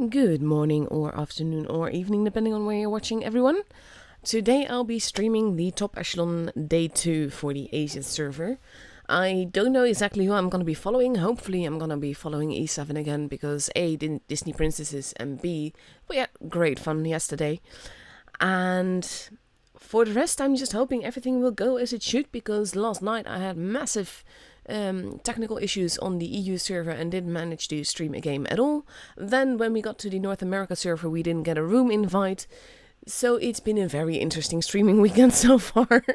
Good morning or afternoon or evening, depending on where you're watching, everyone. Today I'll be streaming the Top Echelon Day 2 for the Asia server. I don't know exactly who I'm going to be following. Hopefully I'm going to be following E7 again because A, Disney Princesses, and B, we had great fun yesterday. And for the rest, I'm just hoping everything will go as it should, because last night I had massive technical issues on the EU server and didn't manage to stream a game at all. Then when we got to the North America server, we didn't get a room invite. So it's been a very interesting streaming weekend so far.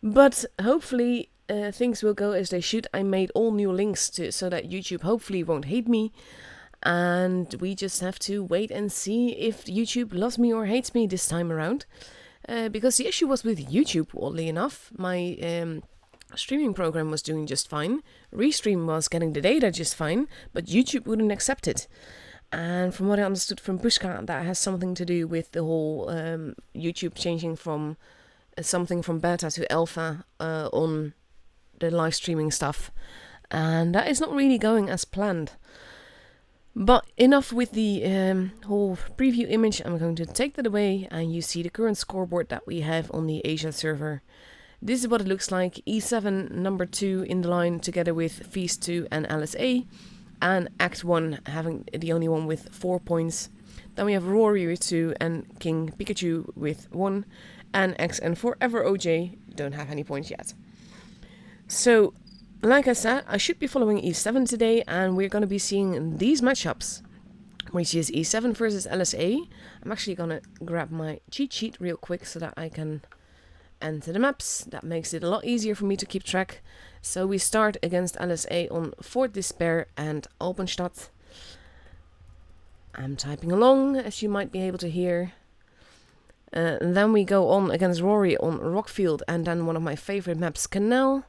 But hopefully things will go as they should. I made all new links so that YouTube hopefully won't hate me. And we just have to wait and see if YouTube loves me or hates me this time around. Because the issue was with YouTube, oddly enough. My streaming program was doing just fine. Restream was getting the data just fine, but YouTube wouldn't accept it. And from what I understood from Pushka, that has something to do with the whole YouTube changing from something from beta to alpha on the live streaming stuff. And that is not really going as planned. But enough with the whole preview image. I'm going to take that away, and you see the current scoreboard that we have on the Asia server. This is what it looks like. E7 number 2 in the line together with Feast 2 and LSA. And Act 1 having the only one with 4 points. Then we have Rory with 2 and King Pikachu with 1. And X and Forever OJ don't have any points yet. So, like I said, I should be following E7 today, and we're going to be seeing these matchups, which is E7 versus LSA. I'm actually going to grab my cheat sheet real quick so that I can enter the maps. That makes it a lot easier for me to keep track. So we start against LSA on Fort Despair and Alpenstadt. I'm typing along, as you might be able to hear. And then we go on against Rory on Rockfield, and then one of my favorite maps, Canal.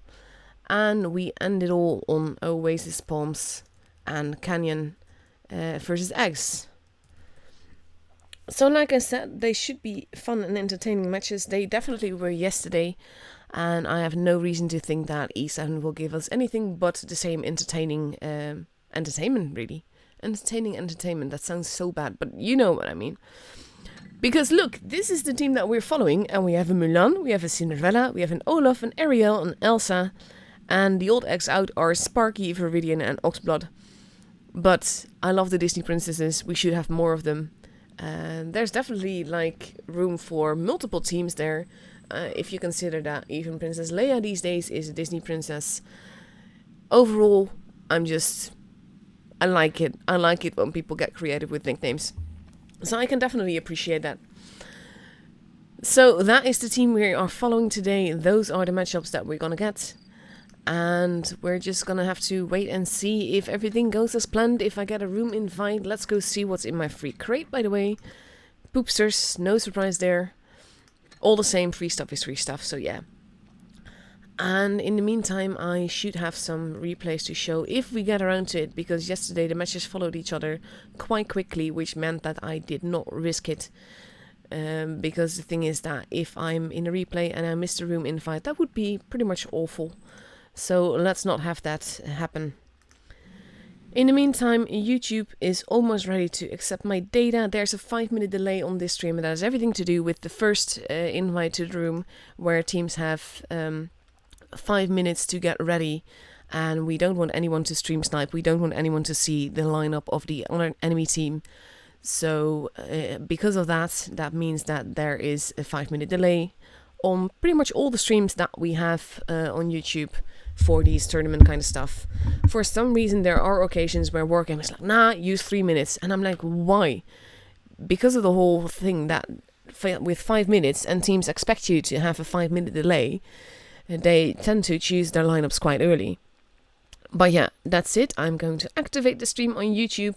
And we end it all on Oasis Palms and Canyon versus Eggs. So like I said, they should be fun and entertaining matches. They definitely were yesterday. And I have no reason to think that E7 will give us anything but the same entertaining entertainment, really. Entertaining entertainment. That sounds so bad, but you know what I mean. Because look, this is the team that we're following. And we have a Mulan, we have a Cinderella, we have an Olaf, an Ariel, an Elsa. And the old eggs out are Sparky, Viridian and Oxblood. But I love the Disney princesses. We should have more of them. There's definitely like room for multiple teams there. If you consider that even Princess Leia these days is a Disney princess. Overall, I like it. I like it when people get creative with nicknames. So I can definitely appreciate that. So that is the team we are following today. Those are the matchups that we're gonna get. And we're just gonna have to wait and see if everything goes as planned. If I get a room invite, let's go see what's in my free crate, by the way. Poopsters, no surprise there. All the same, free stuff is free stuff, so yeah. And in the meantime, I should have some replays to show if we get around to it, because yesterday the matches followed each other quite quickly, which meant that I did not risk it. Because the thing is that if I'm in a replay and I miss the room invite, that would be pretty much awful. So let's not have that happen. In the meantime, YouTube is almost ready to accept my data. There's a 5-minute delay on this stream, and that has everything to do with the first invite to the room, where teams have 5 minutes to get ready, and we don't want anyone to stream snipe. We don't want anyone to see the lineup of the other enemy team. So because of that, that means that there is a 5-minute delay on pretty much all the streams that we have on YouTube for these tournament kind of stuff. For some reason, there are occasions where Wargame is like, nah, use 3 minutes. And I'm like, why? Because of the whole thing that with 5 minutes and teams expect you to have a 5-minute delay, they tend to choose their lineups quite early. But yeah, that's it. I'm going to activate the stream on YouTube.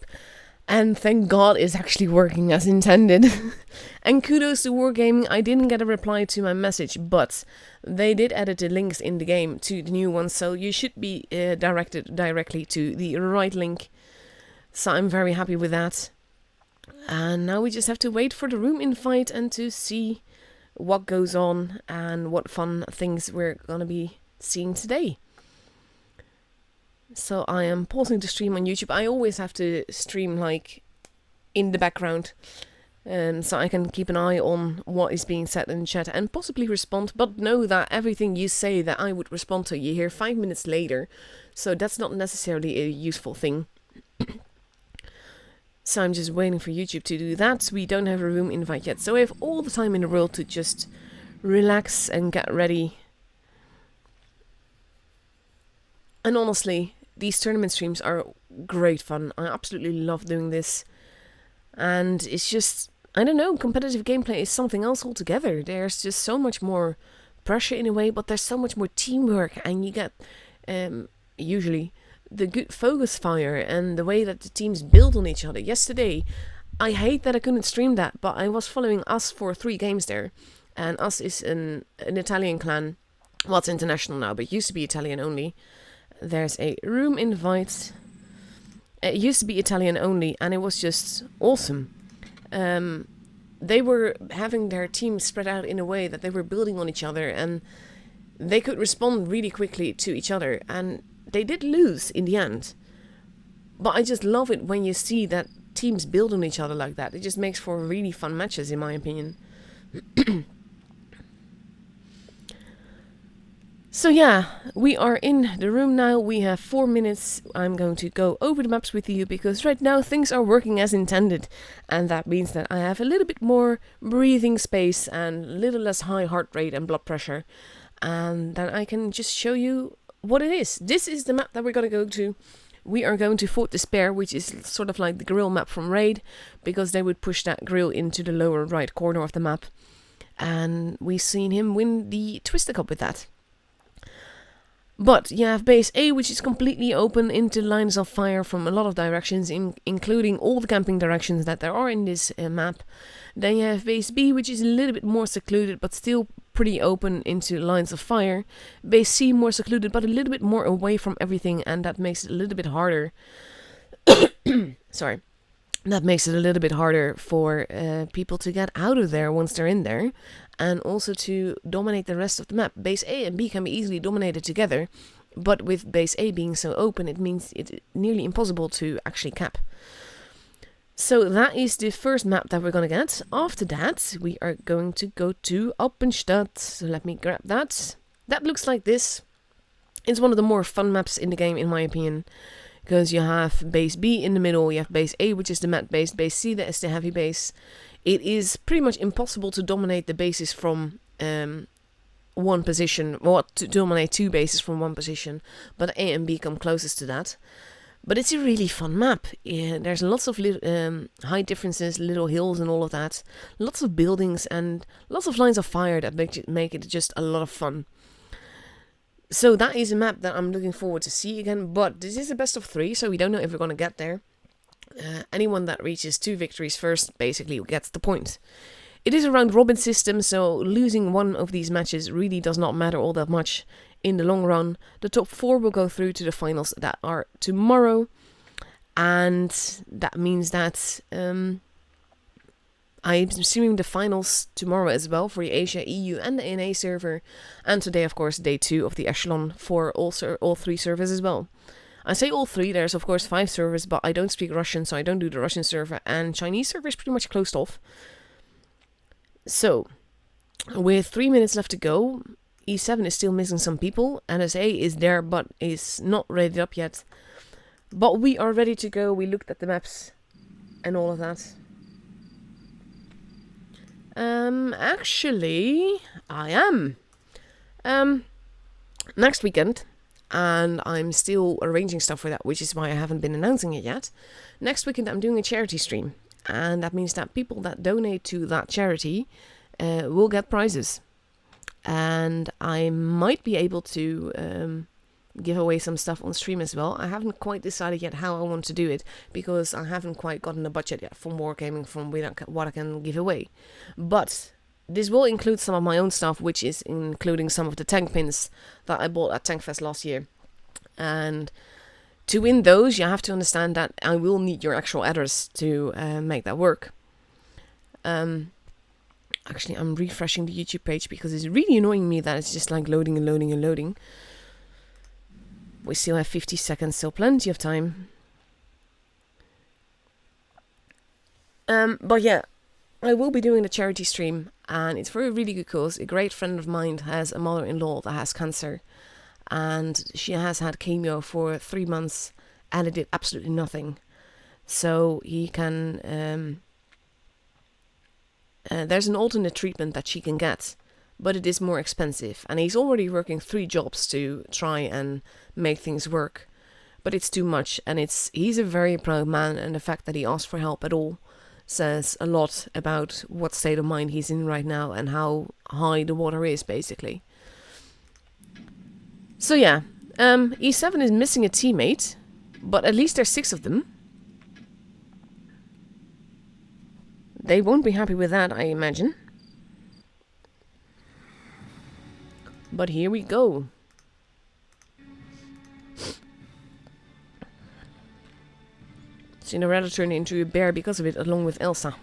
And thank God it's actually working as intended. And kudos to Wargaming. I didn't get a reply to my message, but they did edit the links in the game to the new ones, so you should be directed directly to the right link. So I'm very happy with that. And now we just have to wait for the room invite and to see what goes on and what fun things we're going to be seeing today. So I am pausing to stream on YouTube. I always have to stream like in the background. So I can keep an eye on what is being said in chat and possibly respond, but know that everything you say that I would respond to, you hear 5 minutes later, so that's not necessarily a useful thing. So I'm just waiting for YouTube to do that. We don't have a room invite yet, so we have all the time in the world to just relax and get ready. And honestly, these tournament streams are great fun. I absolutely love doing this. And it's just, I don't know, competitive gameplay is something else altogether. There's just so much more pressure in a way, but there's so much more teamwork, and you get usually the good focus fire and the way that the teams build on each other. Yesterday, I hate that I couldn't stream that, but I was following Us for 3 games there, and Us is an Italian clan. Well, it's international now, but it used to be Italian only. There's a room invite. It used to be Italian only, and it was just awesome. They were having their team spread out in a way that they were building on each other, and they could respond really quickly to each other, and they did lose in the end. But I just love it when you see that teams build on each other like that. It just makes for really fun matches, in my opinion. So yeah, we are in the room now. We have 4 minutes. I'm going to go over the maps with you because right now things are working as intended. And that means that I have a little bit more breathing space and a little less high heart rate and blood pressure. And then I can just show you what it is. This is the map that we're going to go to. We are going to Fort Despair, which is sort of like the grill map from Raid, because they would push that grill into the lower right corner of the map. And we've seen him win the Twister Cup with that. But you have base A, which is completely open into lines of fire from a lot of directions, including all the camping directions that there are in this map. Then you have base B, which is a little bit more secluded, but still pretty open into lines of fire. Base C, more secluded, but a little bit more away from everything, and that makes it a little bit harder. Sorry. That makes it a little bit harder for people to get out of there once they're in there, and also to dominate the rest of the map. Base A and B can be easily dominated together, but with base A being so open, it means it's nearly impossible to actually cap. So that is the first map that we're going to get. After that, we are going to go to Alpenstadt. So let me grab that. That looks like this. It's one of the more fun maps in the game, in my opinion. Because you have base B in the middle, you have base A, which is the mat base, base C, that is the heavy base. It is pretty much impossible to dominate the bases from one position, or to dominate 2 bases from one position, but A and B come closest to that. But it's a really fun map. Yeah, there's lots of high differences, little hills and all of that. Lots of buildings and lots of lines of fire that make it just a lot of fun. So that is a map that I'm looking forward to see again, but this is a best of 3, so we don't know if we're going to get there. Anyone that reaches 2 victories first basically gets the point. It is a round robin system, so losing one of these matches really does not matter all that much in the long run. The top 4 will go through to the finals that are tomorrow, and that means that I'm streaming the finals tomorrow as well for the Asia, EU and the NA server. And today, of course, day 2 of the Echelon for all 3 servers as well. I say all 3, there's of course 5 servers, but I don't speak Russian, so I don't do the Russian server. And Chinese server is pretty much closed off. So, with 3 minutes left to go, E7 is still missing some people. NSA is there, but is not rated up yet. But we are ready to go. We looked at the maps and all of that. Actually, I am. Next weekend, and I'm still arranging stuff for that, which is why I haven't been announcing it yet. Next weekend, I'm doing a charity stream, and that means that people that donate to that charity will get prizes. And I might be able to give away some stuff on stream as well. I haven't quite decided yet how I want to do it, because I haven't quite gotten a budget yet for Wargaming from what I can give away. But this will include some of my own stuff, which is including some of the tank pins that I bought at Tankfest last year. And to win those, you have to understand that I will need your actual address to make that work. Actually, I'm refreshing the YouTube page because it's really annoying me that it's just like loading and loading and loading. We still have 50 seconds, so plenty of time. But yeah, I will be doing the charity stream, and it's for a really good cause. A great friend of mine has a mother-in-law that has cancer, and she has had chemo for 3 months, and it did absolutely nothing. So he can... there's an alternate treatment that she can get, but it is more expensive. And he's already working 3 jobs to try and make things work. But it's too much, and he's a very proud man, and the fact that he asked for help at all says a lot about what state of mind he's in right now and how high the water is, basically. So yeah, E7 is missing a teammate, but at least there's 6 of them. They won't be happy with that, I imagine. But here we go. Cinderella turned into a bear because of it, along with Elsa.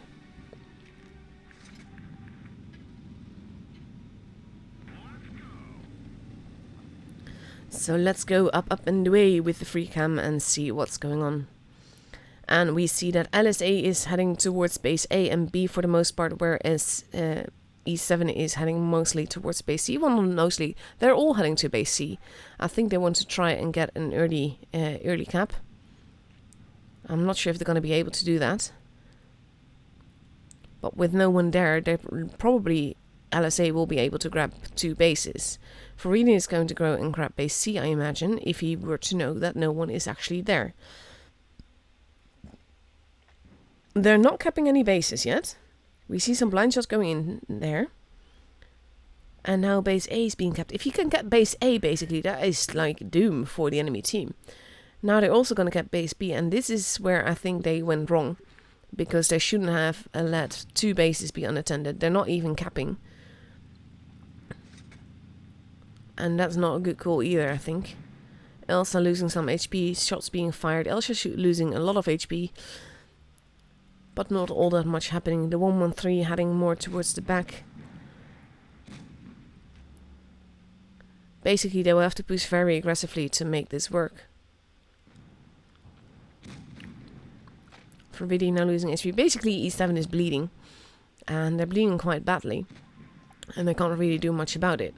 So let's go up and away with the free cam and see what's going on. And we see that LSA is heading towards base A and B for the most part, whereas E7 is heading mostly towards base C. Well, not mostly. They're all heading to base C. I think they want to try and get an early cap. I'm not sure if they're going to be able to do that. But with no one there, they probably LSA will be able to grab 2 bases. Farini is going to go and grab base C, I imagine, if he were to know that no one is actually there. They're not capping any bases yet. We see some blind shots going in there. And now base A is being capped. If you can get base A, basically, that is like doom for the enemy team. Now they're also going to get base B, and this is where I think they went wrong. Because they shouldn't have let 2 bases be unattended. They're not even capping. And that's not a good call either, I think. Elsa losing some HP, shots being fired. Elsa losing a lot of HP. But not all that much happening. The 113 heading more towards the back. Basically, they will have to push very aggressively to make this work. For Vidi now losing HP. Basically, E7 is bleeding. And they're bleeding quite badly. And they can't really do much about it.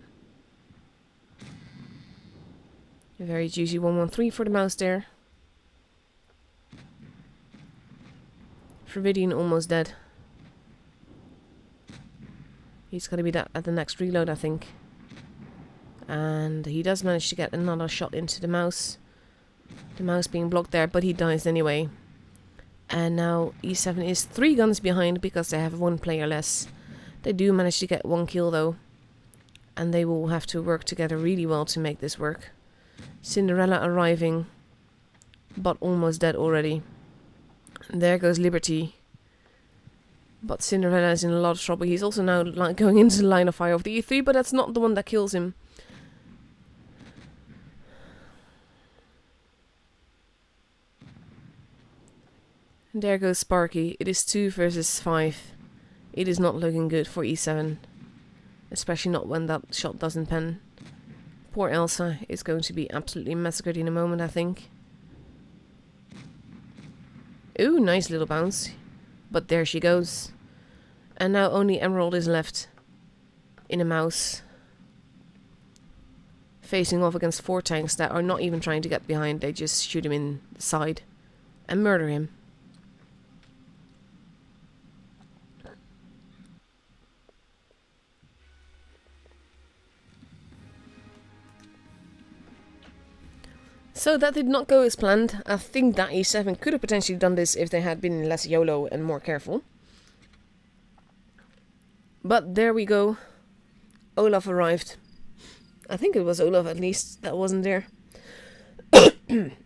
A very juicy 113 for the mouse there. Viridian almost dead. He's going to be that at the next reload, I think. And he does manage to get another shot into the mouse. The mouse being blocked there, but he dies anyway. And now E7 is 3 guns behind because they have 1 player less. They do manage to get 1 kill though. And they will have to work together really well to make this work. Cinderella arriving, but almost dead already. There goes Liberty. But Cinderella is in a lot of trouble. He's also now going into the line of fire of the E3, but that's not the one that kills him. There goes Sparky. It is 2 versus 5. It is not looking good for E7. Especially not when that shot doesn't pen. Poor Elsa is going to be absolutely massacred in a moment, I think. Ooh, nice little bounce. But there she goes. And now only Emerald is left. In a mouse. Facing off against 4 tanks that are not even trying to get behind. They just shoot him in the side. And murder him. So that did not go as planned. I think that E7 could have potentially done this if they had been less YOLO and more careful. But there we go. Olaf arrived. I think it was Olaf at least that wasn't there.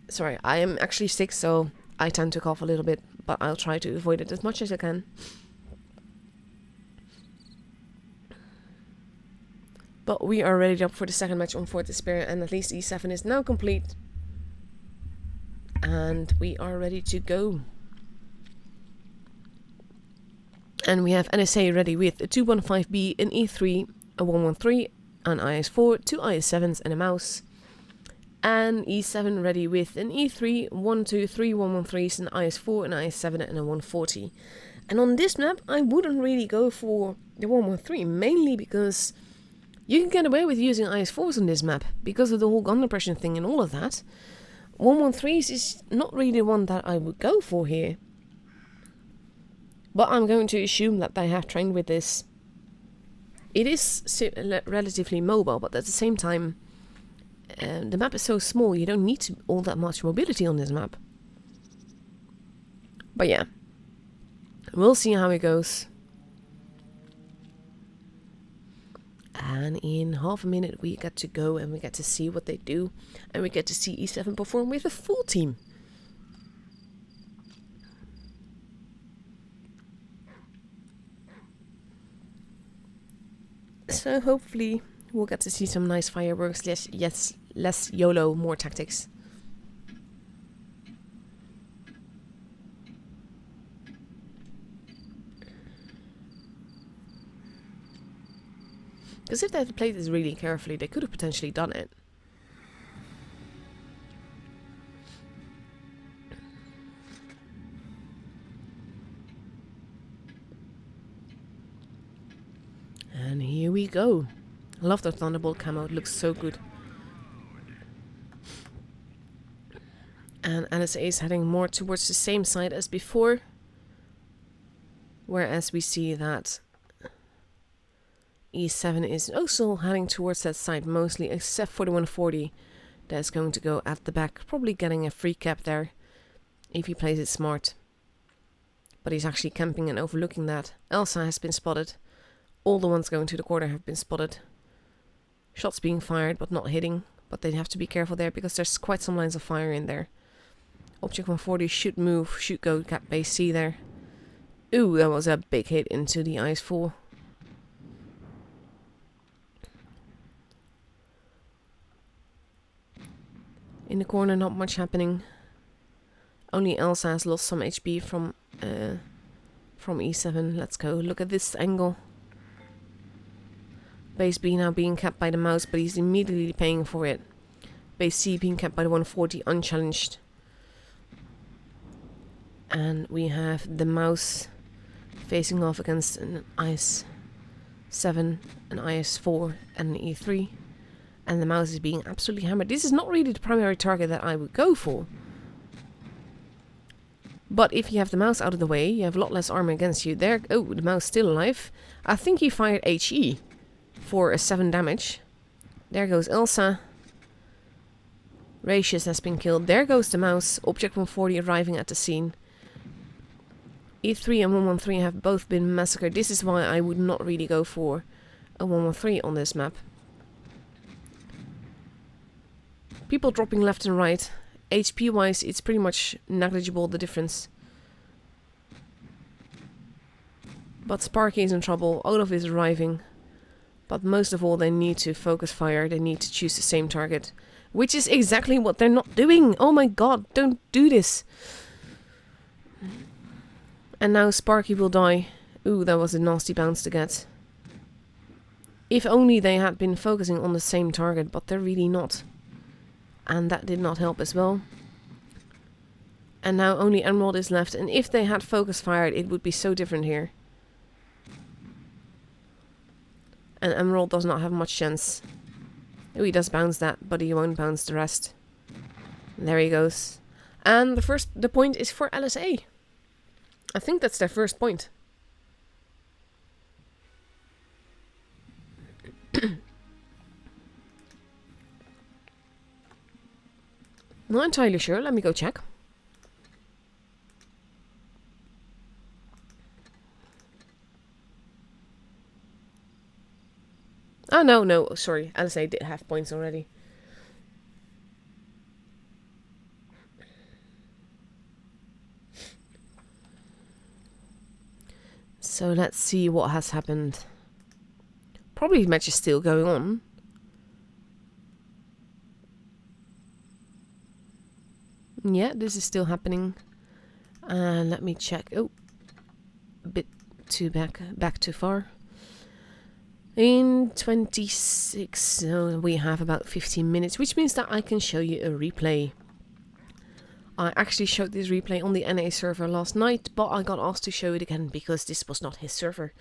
Sorry, I am actually sick, so I tend to cough a little bit, but I'll try to avoid it as much as I can. But we are ready up for the second match on Fort Despair, and at least E7 is now complete. And we are ready to go. And we have NSA ready with a 215B, an E3, a 113, an IS4, 2 IS7s and a mouse. And E7 ready with an E3, 123, 113s, an IS4, an IS7 and a 140. And on this map, I wouldn't really go for the 113, mainly because you can get away with using IS-4s on this map, because of the whole gun depression thing and all of that. 113s is not really one that I would go for here. But I'm going to assume that they have trained with this. It is relatively mobile, but at the same time, the map is so small, you don't need all that much mobility on this map. But yeah, we'll see how it goes. And in half a minute we get to go and we get to see what they do. And we get to see E7 perform with a full team. So hopefully we'll get to see some nice fireworks. Less YOLO, more tactics. Because if they had played this really carefully, they could have potentially done it. And here we go. I love the Thunderbolt camo, it looks so good. And LSA is heading more towards the same side as before. Whereas we see that E7 is also heading towards that side mostly, except for the 140 that's going to go at the back, probably getting a free cap there if he plays it smart. But he's actually camping and overlooking that. Elsa has been spotted. All the ones going to the corner have been spotted. Shots being fired but not hitting, but they have to be careful there because there's quite some lines of fire in there. Object 140 should move, should go cap base C there. Ooh, that was a big hit into the IS-4. In the corner, not much happening. Only Elsa has lost some HP from E7. Let's go. Look at this angle. Base B now being capped by the mouse, but he's immediately paying for it. Base C being capped by the 140, unchallenged. And we have the mouse facing off against an IS-7, an IS-4, and an E3. And the mouse is being absolutely hammered. This is not really the primary target that I would go for. But if you have the mouse out of the way, you have a lot less armor against you. There, oh, the mouse still alive. I think he fired HE for a 7 damage. There goes Elsa. Ratius has been killed. There goes the mouse. Object 140 arriving at the scene. E3 and 113 have both been massacred. This is why I would not really go for a 113 on this map. People dropping left and right. HP wise, it's pretty much negligible, the difference. But Sparky is in trouble. Olaf is arriving. But most of all, they need to focus fire. They need to choose the same target. Which is exactly what they're not doing. Oh my god, don't do this. And now Sparky will die. Ooh, that was a nasty bounce to get. If only they had been focusing on the same target, but they're really not. And that did not help as well. And now only Emerald is left. And if they had focus fired, it would be so different here. And Emerald does not have much chance. Oh, he does bounce that, but he won't bounce the rest. There he goes. And the point is for LSA. I think that's their first point. Not entirely sure. Let me go check. Oh, no. Sorry. LSA did have points already. So let's see what has happened. Probably the match is still going on. Yeah, this is still happening. Let me check. Oh, a bit too back too far. In 26, so we have about 15 minutes, which means that I can show you a replay. I actually showed this replay on the NA server last night, but I got asked to show it again because this was not his server.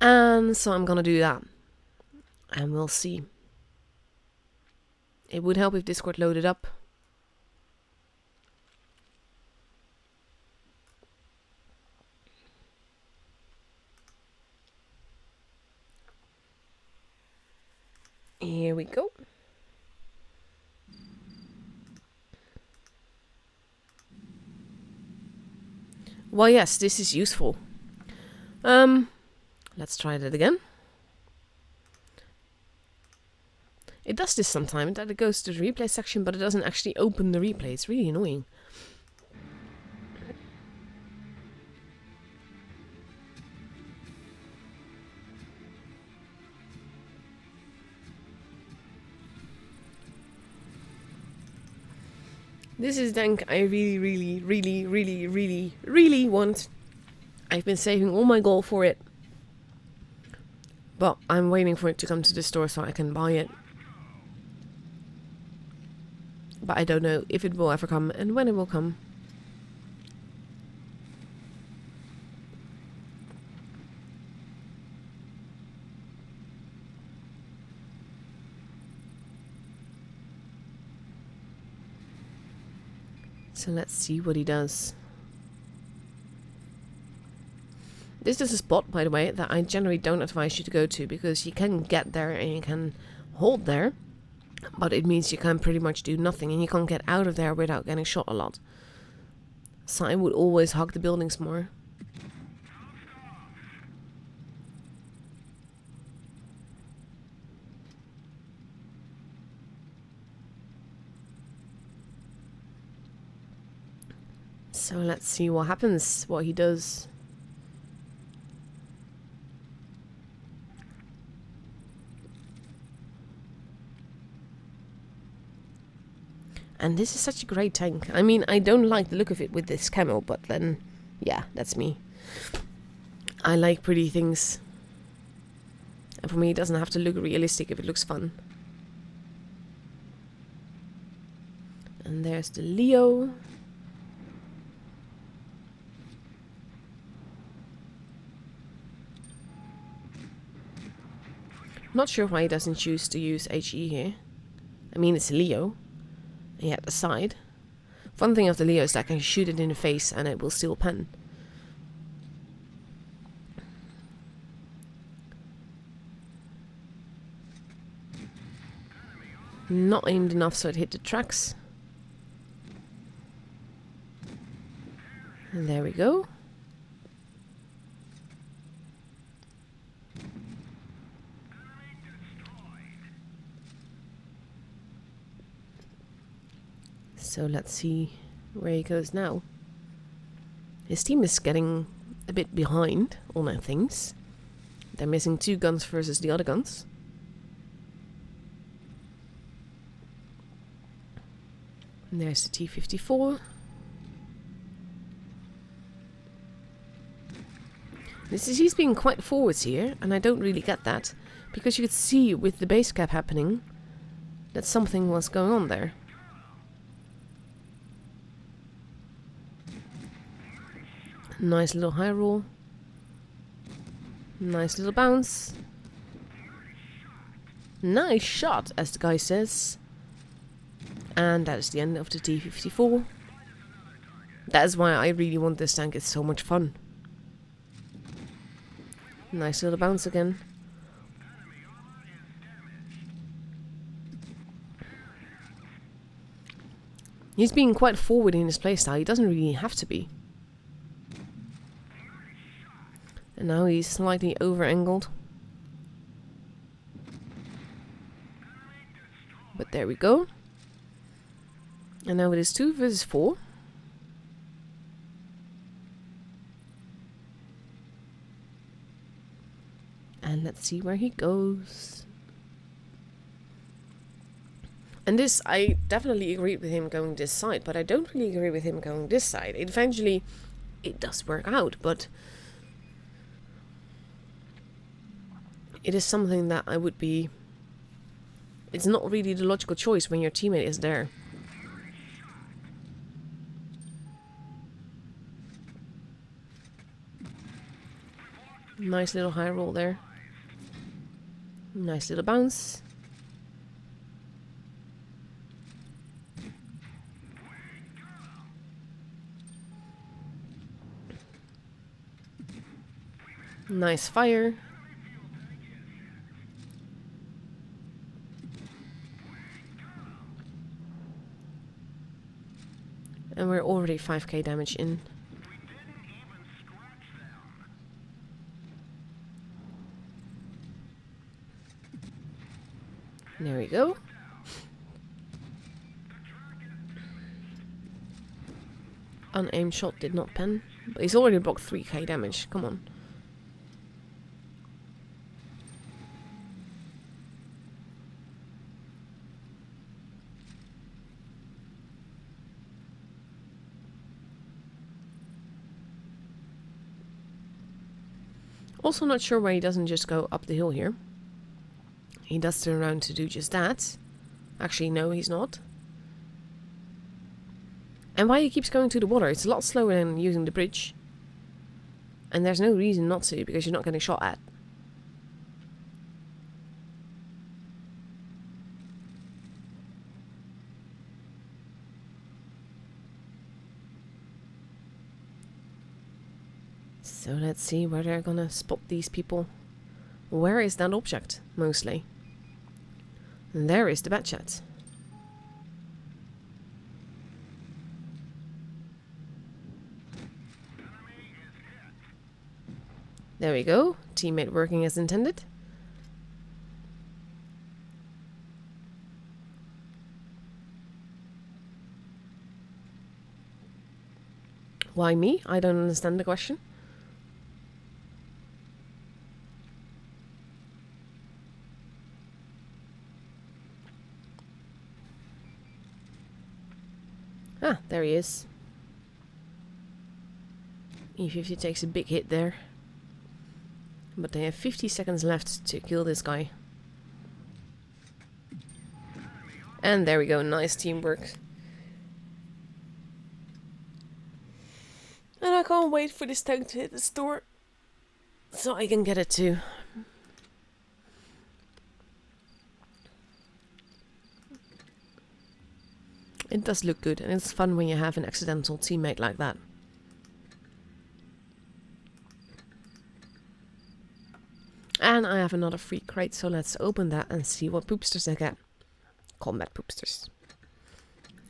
And so I'm gonna do that. And we'll see. It would help if Discord loaded up. Here we go. Well, yes, this is useful. Let's try that again. It does this sometimes, that it goes to the replay section, but it doesn't actually open the replay. It's really annoying. This is tank I really want. I've been saving all my gold for it. But I'm waiting for it to come to the store so I can buy it. But I don't know if it will ever come and when it will come. So let's see what he does. This is a spot, by the way, that I generally don't advise you to go to, because you can get there and you can hold there, but it means you can pretty much do nothing and you can't get out of there without getting shot a lot. So I would always hug the buildings more. So let's see what happens, what he does. And this is such a great tank. I mean, I don't like the look of it with this camo, but then, yeah, that's me. I like pretty things. And for me, it doesn't have to look realistic if it looks fun. And there's the Leo. Not sure why he doesn't choose to use HE here. I mean, it's a Leo. And at the side. Fun thing of the Leo is that I can shoot it in the face and it will still pen. Not aimed enough so it hit the tracks. And there we go. So let's see where he goes now. His team is getting a bit behind on their things. They're missing 2 guns versus the other guns. And there's the T-54. He's being quite forwards here, and I don't really get that. Because you could see with the base cap happening that something was going on there. Nice little high roll. Nice little bounce. Nice shot, as the guy says. And that is the end of the T-54. That is why I really want this tank. It's so much fun. Nice little bounce again. He's being quite forward in his playstyle. He doesn't really have to be. And now he's slightly over-angled. But there we go. And now it is 2 versus 4. And let's see where he goes. And this, I definitely agree with him going this side, but I don't really agree with him going this side. Eventually, it does work out, but it is something that I would be... It's not really the logical choice when your teammate is there. Nice little high roll there. Nice little bounce. Nice fire. And we're already 5k damage in. There we go. Unaimed shot did not pen. But he's already blocked 3k damage. Come on. Also not sure why he doesn't just go up the hill here. He does turn around to do just that. Actually, no, he's not. And why he keeps going to the water? It's a lot slower than using the bridge. And there's no reason not to, because you're not getting shot at. So let's see where they're gonna spot these people. Where is that object, mostly? And there is the bat chat. There we go. Teammate working as intended. Why me? I don't understand the question. Ah, there he is. E50 takes a big hit there. But they have 50 seconds left to kill this guy. And there we go, nice teamwork. And I can't wait for this tank to hit the store, so I can get it too. It does look good, and it's fun when you have an accidental teammate like that. And I have another free crate, so let's open that and see what poopsters I get. Combat poopsters.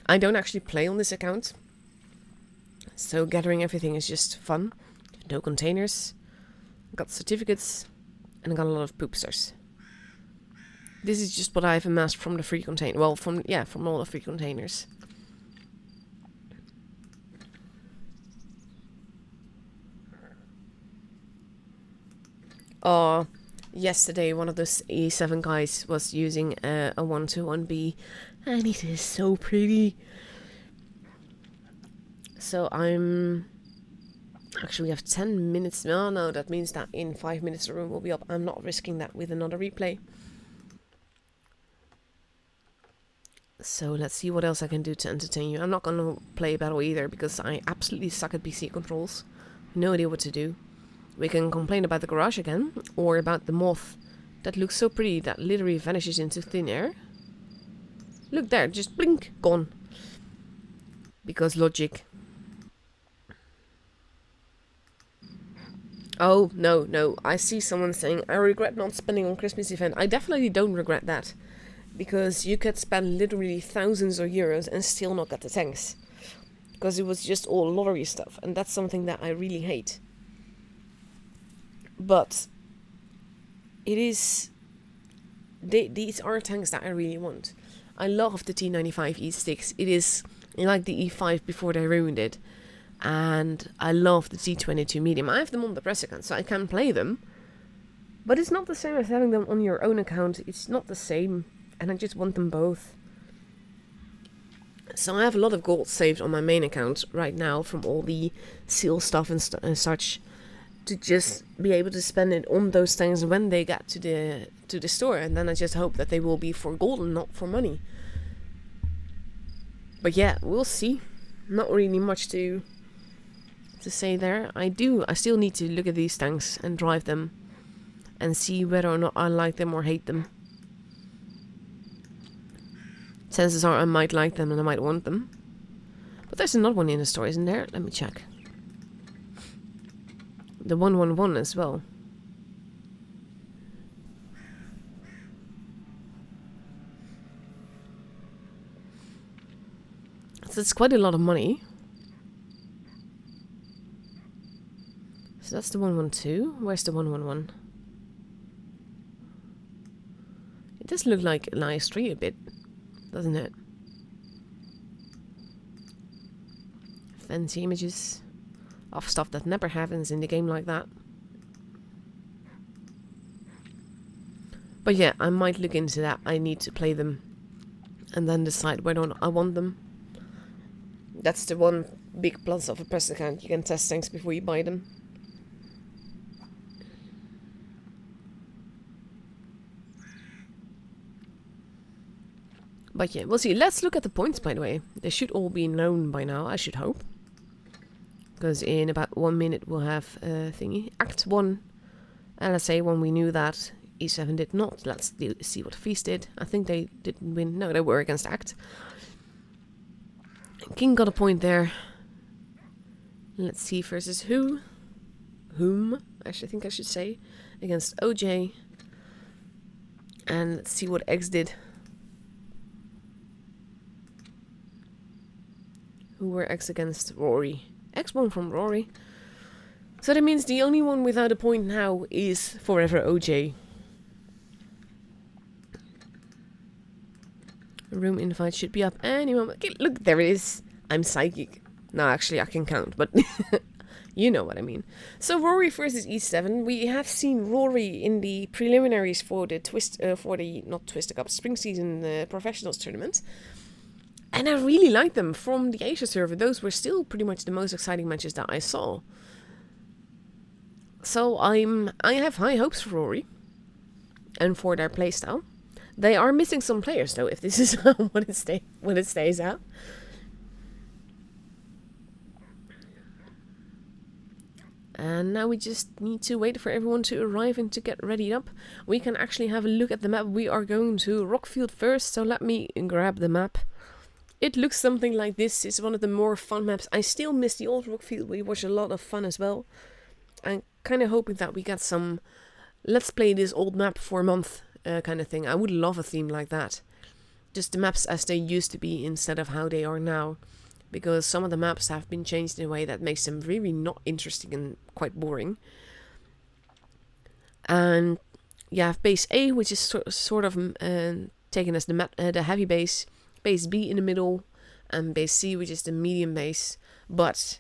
I don't actually play on this account, so gathering everything is just fun. No containers, got certificates, and I got a lot of poopsters. This is just what I've amassed from the free container. Well, from all the free containers. Yesterday one of those E7 guys was using a 121B, and it is so pretty. So actually we have 10 minutes. No, that means that in 5 minutes the room will be up. I'm not risking that with another replay. So let's see what else I can do to entertain you. I'm not gonna play battle either, because I absolutely suck at PC controls. No idea what to do. We can complain about the garage again, or about the moth that looks so pretty that literally vanishes into thin air. Look there, just blink, gone. Because logic. Oh, no, I see someone saying, I regret not spending on Christmas event. I definitely don't regret that. Because you could spend literally thousands of euros and still not get the tanks. Because it was just all lottery stuff, and that's something that I really hate. But it is... these are tanks that I really want. I love the T95 E6. It is like the E5 before they ruined it. And I love the T22 medium. I have them on the press account, so I can play them. But it's not the same as having them on your own account. It's not the same. And I just want them both. So I have a lot of gold saved on my main account right now from all the seal stuff and such, to just be able to spend it on those things when they get to the store. And then I just hope that they will be for gold and not for money. But yeah, we'll see. Not really much to to say there. I still need to look at these tanks and drive them and see whether or not I like them or hate them. Chances are I might like them and I might want them. But there's another one in the store, isn't there? Let me check. The 111 as well. So it's quite a lot of money. So that's the 112. Where's the 111? It does look like an IS-3 a bit, doesn't it? Fancy images of stuff that never happens in the game like that. But yeah, I might look into that. I need to play them and then decide whether or not I want them. That's the one big plus of a press account. You can test things before you buy them. But yeah, we'll see. Let's look at the points, by the way. They should all be known by now, I should hope. Because in about 1 minute we'll have thingy. Act 1, LSA 1, we knew that. E7 did not. Let's see what Feast did. I think they didn't win. No, they were against Act. King got a point there. Let's see versus who? Whom, actually, I think I should say. Against OJ. And let's see what X did. Who were X against? Rory. X won from Rory. So that means the only one without a point now is forever OJ. Room invite should be up any moment. Okay, look, there it is. I'm psychic. No, actually, I can count, but you know what I mean. So Rory versus E7. We have seen Rory in the preliminaries for the not Twister Cup, spring season professionals tournament. And I really liked them from the Asia server. Those were still pretty much the most exciting matches that I saw. So I have high hopes for Rory and for their playstyle. They are missing some players though, if this is what it stays at. And now we just need to wait for everyone to arrive and to get ready up. We can actually have a look at the map. We are going to Rockfield first, so let me grab the map. It looks something like this. It's one of the more fun maps. I still miss the old Rockfield. We watch a lot of fun as well. I'm kind of hoping that we get some let's play this old map for a month kind of thing. I would love a theme like that. Just the maps as they used to be instead of how they are now. Because some of the maps have been changed in a way that makes them really not interesting and quite boring. And you have base A, which is sort of taken as the heavy base. Base B in the middle. And base C, which is the medium base. But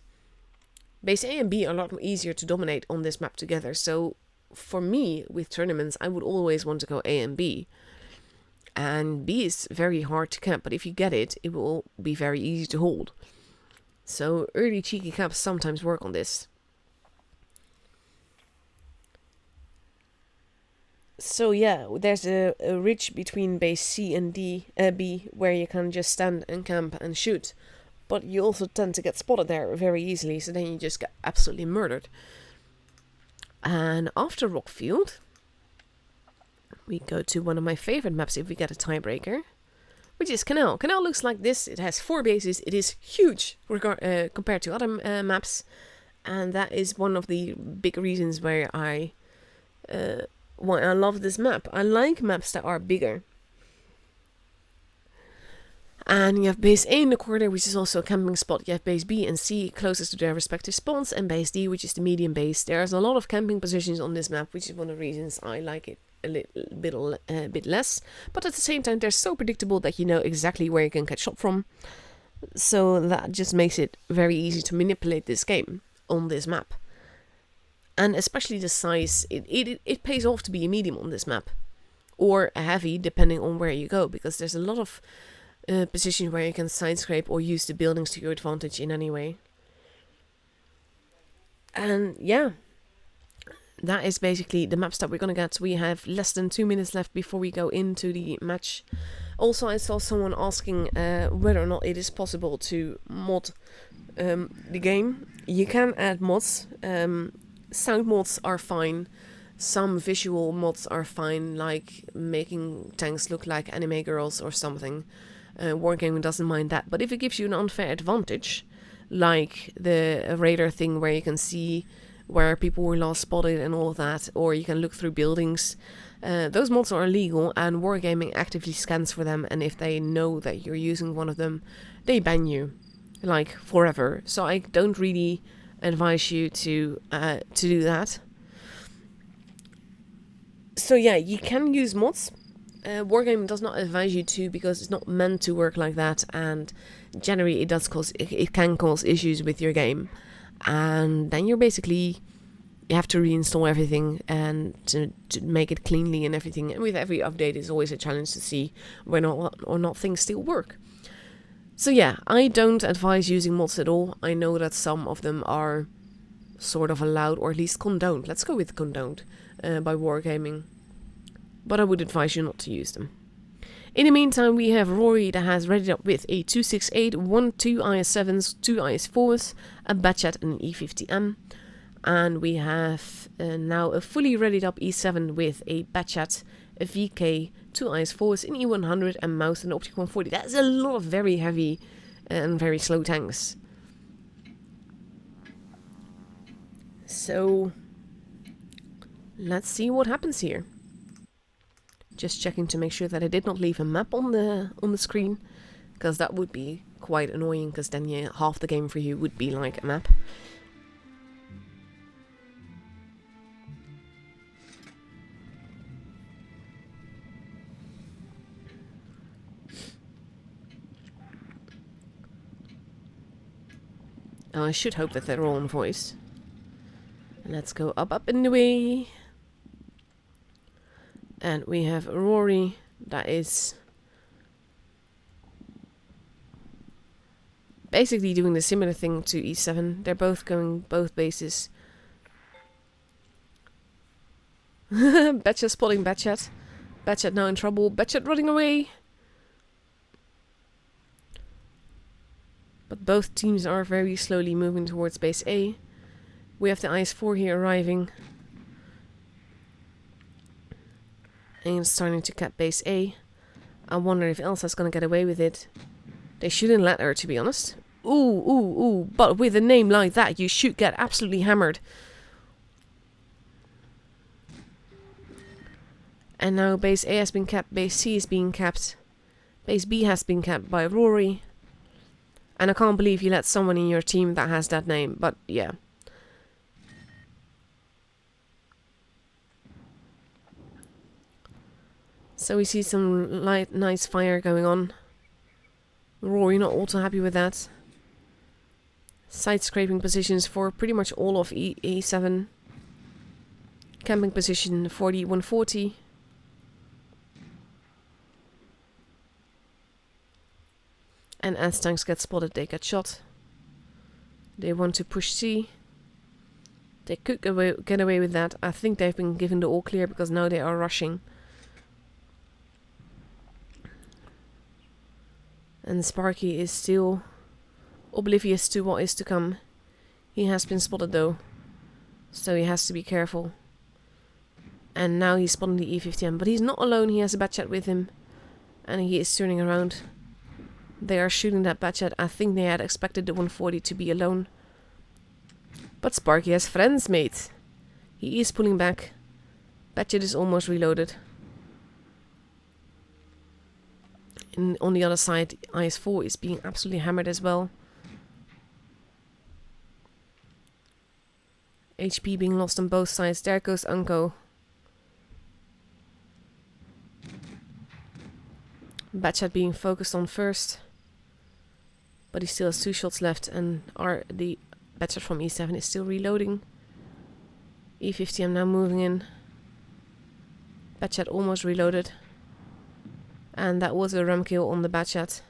base A and B are a lot easier to dominate on this map together. So for me, with tournaments, I would always want to go A and B. And B is very hard to camp, but if you get it, it will be very easy to hold. So early cheeky camps sometimes work on this. So yeah, there's a ridge between base C and B, where you can just stand and camp and shoot. But you also tend to get spotted there very easily, so then you just get absolutely murdered. And after Rockfield, we go to one of my favorite maps if we get a tiebreaker, which is Canal. Canal looks like this. It has 4 bases. It is huge compared to other maps. And that is one of the big reasons why I love this map. I like maps that are bigger. And you have base A in the corner, which is also a camping spot. You have base B and C closest to their respective spawns. And base D, which is the medium base. There's a lot of camping positions on this map, which is one of the reasons I like it a bit less. But at the same time, they're so predictable that you know exactly where you can catch shot from. So that just makes it very easy to manipulate this game on this map. And especially the size, it pays off to be a medium on this map. Or a heavy, depending on where you go. Because there's a lot of positions where you can side scrape or use the buildings to your advantage in any way. And yeah, that is basically the maps that we're gonna get. We have less than 2 minutes left before we go into the match. Also, I saw someone asking whether or not it is possible to mod the game. You can add mods. Sound mods are fine. Some visual mods are fine, like making tanks look like anime girls or something. Wargaming doesn't mind that. But if it gives you an unfair advantage, like the radar thing where you can see where people were last spotted and all of that, or you can look through buildings, those mods are illegal, and Wargaming actively scans for them, and if they know that you're using one of them, they ban you, like, forever. So I don't really advise you to do that. So yeah, you can use mods. Wargaming does not advise you to, because it's not meant to work like that, and generally it can cause issues with your game, and then you have to reinstall everything and to make it cleanly and everything. And with every update, it's always a challenge to see whether or not things still work. So yeah, I don't advise using mods at all. I know that some of them are sort of allowed, or at least condoned. Let's go with condoned by Wargaming. But I would advise you not to use them. In the meantime, we have Rory that has readied up with a 268, 2 IS-7s, 2 IS-4s, a Batchat and an E50M. And we have now a fully readied up E7 with a Batchat, a VK, 2 IS-4s, an E100 and Mouse and an Optic 140. That's a lot of very heavy and very slow tanks. So let's see what happens here. Just checking to make sure that I did not leave a map on the screen, because that would be quite annoying, because then half the game for you would be like a map. I should hope that they're all on voice. Let's go up in the way. And we have Rory, that is basically doing the similar thing to E7. They're both going both bases. Batchat spotting Batchat. Batchat now in trouble. Batchat running away. But both teams are very slowly moving towards base A. We have the IS-4 here arriving. And starting to cap base A. I wonder if Elsa's gonna get away with it. They shouldn't let her, to be honest. Ooh. But with a name like that, you should get absolutely hammered. And now base A has been capped, base C is being capped. Base B has been capped by Rory. And I can't believe you let someone in your team that has that name, but yeah. So we see some nice fire going on. Rory not also happy with that. Side scraping positions for pretty much all of E7. Camping position for the 140. And as tanks get spotted, they get shot. They want to push C. They could get away with that. I think they've been given the all clear, because now they are rushing. And Sparky is still oblivious to what is to come. He has been spotted though, so he has to be careful. And now he's spotting the E50M, but he's not alone. He has a Batchat with him, and he is turning around. They are shooting that Batchat. I think they had expected the 140 to be alone. But Sparky has friends, mate. He is pulling back. Batchat is almost reloaded. And on the other side, IS-4 is being absolutely hammered as well. HP being lost on both sides. There goes Unko. Batchat being focused on first. But he still has 2 shots left, and the Batchat from E7 is still reloading. E50M now moving in. Batchat almost reloaded. And that was a ram kill on the Batchat.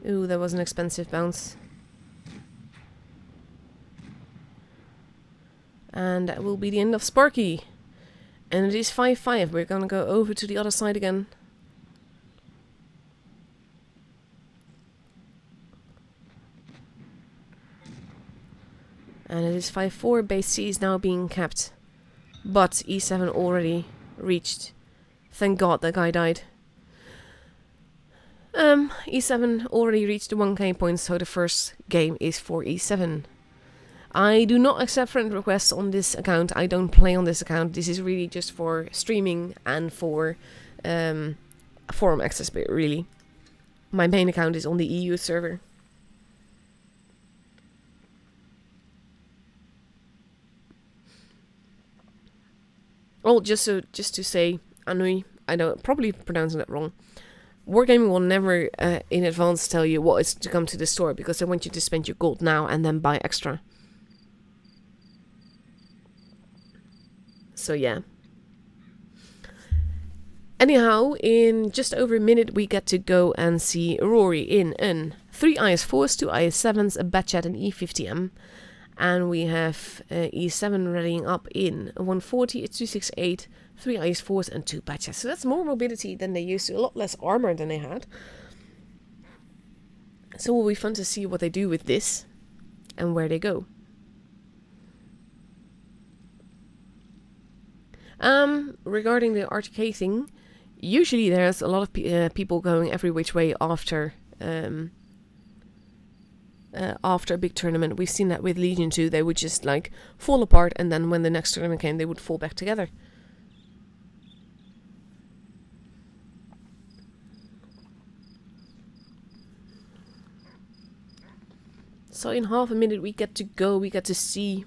Ooh, that was an expensive bounce. And that will be the end of Sparky. And it is 5-5. We're gonna go over to the other side again. And it is 5-4. Base C is now being kept. But E7 already reached. Thank God that guy died. E7 already reached the 1k points, so the first game is for E7. I do not accept friend requests on this account. I don't play on this account. This is really just for streaming and for forum access, really. My main account is on the EU server. Well, just to say, Anui, I know probably pronouncing that wrong. Wargaming will never in advance tell you what is to come to the store, because they want you to spend your gold now and then buy extra. So yeah. Anyhow, in just over a minute we get to go and see Rory in an 3 IS4s, 2 IS7s, a Batchat and E50M. And we have E7 readying up in a 140, a 268, 3 IS4s and 2 Batchats. So that's more mobility than they used to, a lot less armor than they had. So it will be fun to see what they do with this and where they go. Regarding the RTK thing, usually there's a lot of people going every which way after a big tournament. We've seen that with Legion 2. They would just like fall apart, and then when the next tournament came, they would fall back together. So in half a minute we get to go, we get to see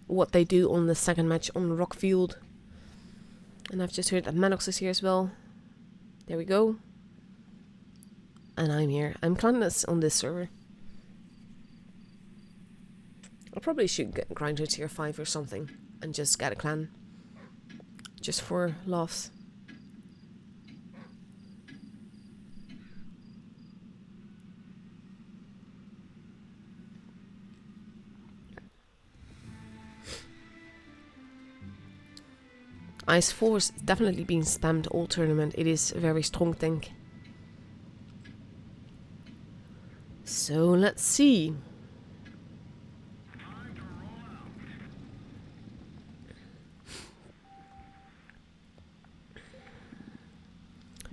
what they do on the second match on Rockfield. And I've just heard that Manox is here as well. There we go. And I'm here. I'm clanless on this server. I probably should grind to tier 5 or something and just get a clan. Just for laughs. Ice 4 is definitely being spammed all tournament. It is a very strong tank. So let's see.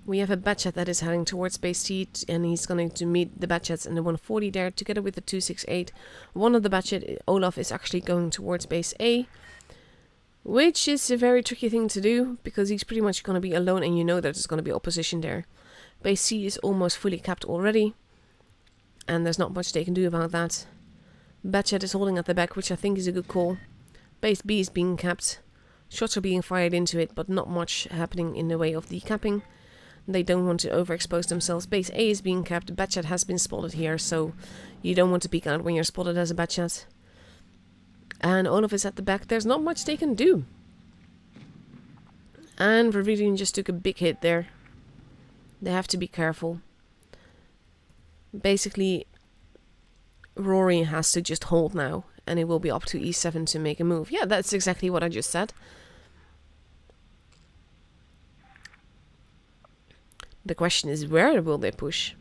We have a Batchat that is heading towards base C, and he's going to meet the Batchats in the 140 there, together with the 268. One of the Batchat, Olaf, is actually going towards base A, which is a very tricky thing to do, because he's pretty much going to be alone, and you know that there's going to be opposition there. Base C is almost fully capped already, and there's not much they can do about that. Batchat is holding at the back, which I think is a good call. Base B is being capped. Shots are being fired into it, but not much happening in the way of the capping. They don't want to overexpose themselves. Base A is being capped. Batchat has been spotted here, so you don't want to peek out when you're spotted as a Batchat. And Olaf is at the back. There's not much they can do. And Viridian just took a big hit there. They have to be careful. Basically, Rory has to just hold now, and it will be up to E7 to make a move. Yeah, that's exactly what I just said. The question is, where will they push?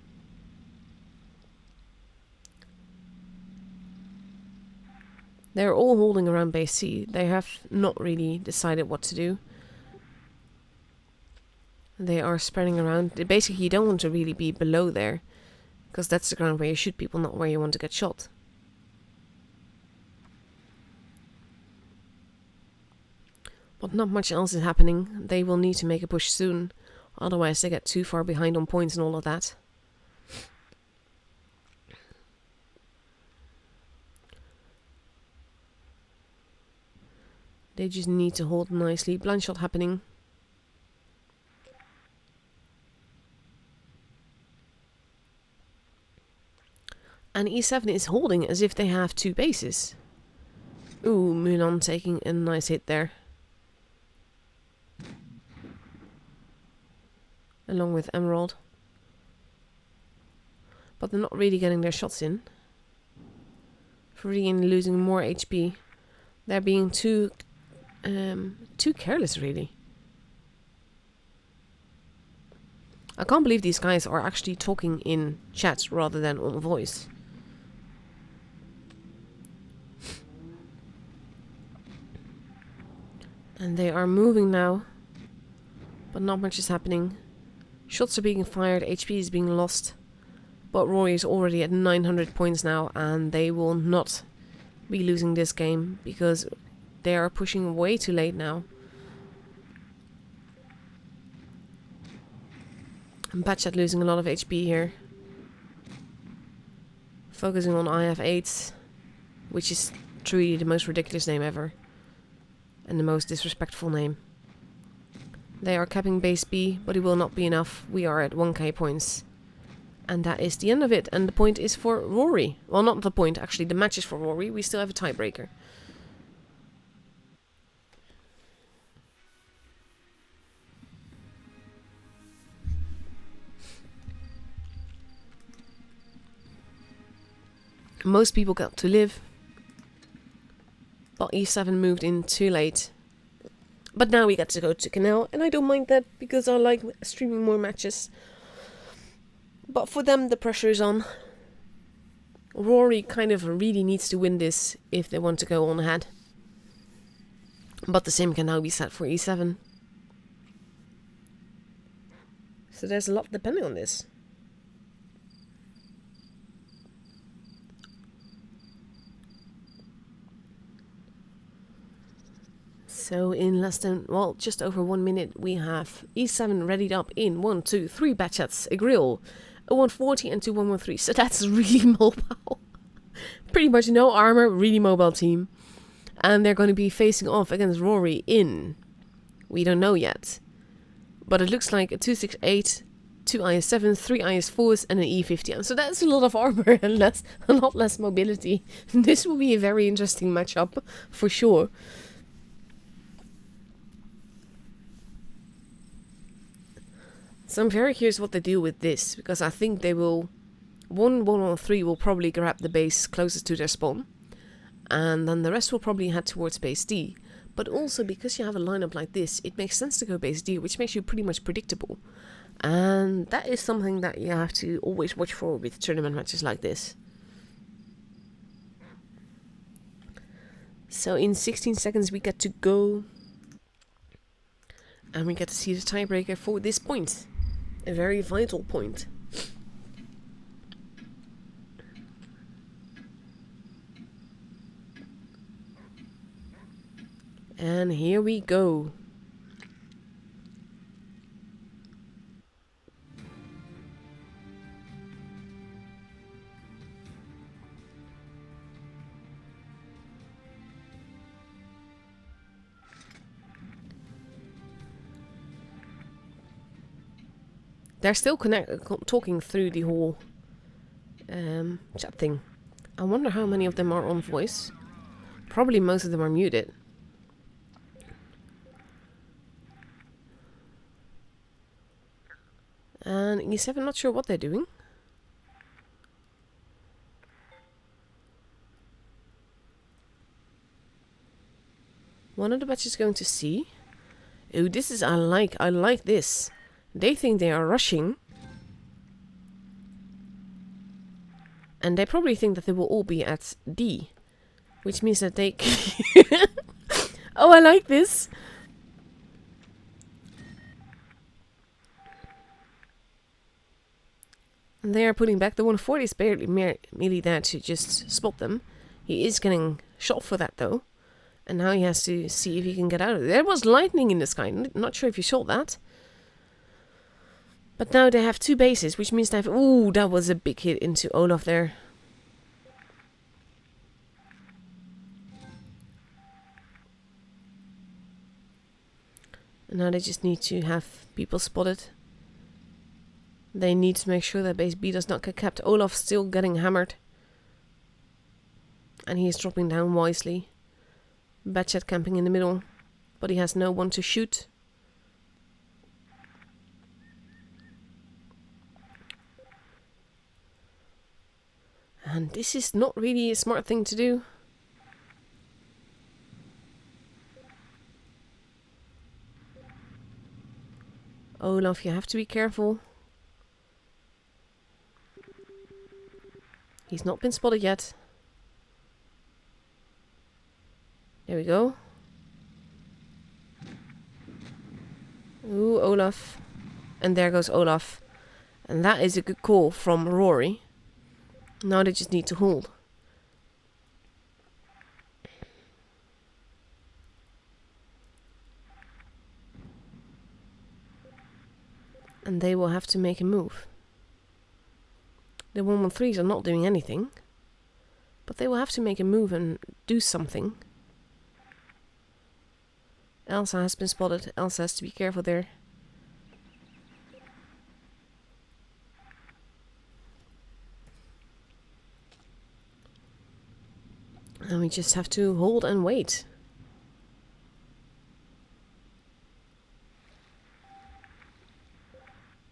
They're all holding around base C. They have not really decided what to do. They are spreading around. Basically, you don't want to really be below there, because that's the ground where you shoot people, not where you want to get shot. But not much else is happening. They will need to make a push soon. Otherwise they get too far behind on points and all of that. They just need to hold nicely. Blind shot happening. And E7 is holding as if they have two bases. Ooh, Mulan taking a nice hit there. Along with Emerald. But they're not really getting their shots in. Viridian losing more HP. They're being too careless, really. I can't believe these guys are actually talking in chat rather than on voice. And they are moving now. But not much is happening. Shots are being fired, HP is being lost. But Rory is already at 900 points now, and they will not be losing this game because they are pushing way too late now. And Batchat losing a lot of HP here. Focusing on IF8, which is truly the most ridiculous name ever. And the most disrespectful name. They are capping base B, but it will not be enough. We are at 1k points. And that is the end of it. And the point is for Rory. Well, not the point, actually. The match is for Rory. We still have a tiebreaker. Most people got to live. But E7 moved in too late. But now we get to go to Canal. And I don't mind that because I like streaming more matches. But for them, the pressure is on. Rory kind of really needs to win this if they want to go on ahead. But the same can now be set for E7. So there's a lot depending on this. So in less than, well, just over 1 minute, we have E7 readied up in 1, 2, 3 Batchats, a grill, a 140 and 2 113. So that's really mobile. Pretty much no armor, really mobile team. And they're going to be facing off against Rory in, we don't know yet. But it looks like a 268, 2 IS7, 3 IS4s and an E50. So that's a lot of armor and a lot less mobility. This will be a very interesting matchup, for sure. So I'm very curious what they do with this, because I think they will, 113 will probably grab the base closest to their spawn, and then the rest will probably head towards base D. But also because you have a lineup like this, it makes sense to go base D, which makes you pretty much predictable. And that is something that you have to always watch for with tournament matches like this. So in 16 seconds we get to go, and we get to see the tiebreaker for this point. A very vital point. And here we go. They're still talking through the whole chat thing. I wonder how many of them are on voice. Probably most of them are muted. And E7, not sure what they're doing. One of the batches going to C. Oh, this is, I like this. They think they are rushing. And they probably think that they will all be at D. Which means that they... Oh, I like this. And they are putting back. The 140 is barely merely there to just spot them. He is getting shot for that though. And now he has to see if he can get out of it. There was lightning in the sky. Not sure if you saw that. But now they have 2 bases, which means they have... Ooh, that was a big hit into Olaf there. And now they just need to have people spotted. They need to make sure that base B does not get capped. Olaf's still getting hammered. And he is dropping down wisely. Batchat camping in the middle. But he has no one to shoot. And this is not really a smart thing to do. Olaf, you have to be careful. He's not been spotted yet. There we go. Ooh, Olaf. And there goes Olaf. And that is a good call from Rory. Now they just need to hold. And they will have to make a move. The 113s are not doing anything. But they will have to make a move and do something. Elsa has been spotted. Elsa has to be careful there. And we just have to hold and wait.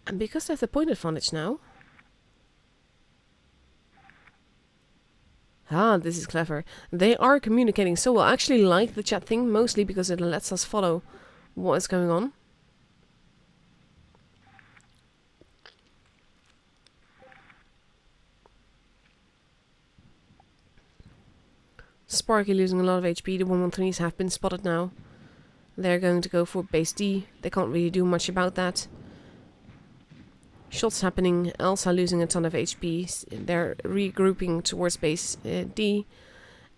And because they have the point advantage now. Ah, this is clever. They are communicating so well. I actually like the chat thing, mostly because it lets us follow what is going on. Sparky losing a lot of HP. The 113s have been spotted now. They're going to go for base D. They can't really do much about that. Shots happening. Elsa losing a ton of HP. They're regrouping towards base D.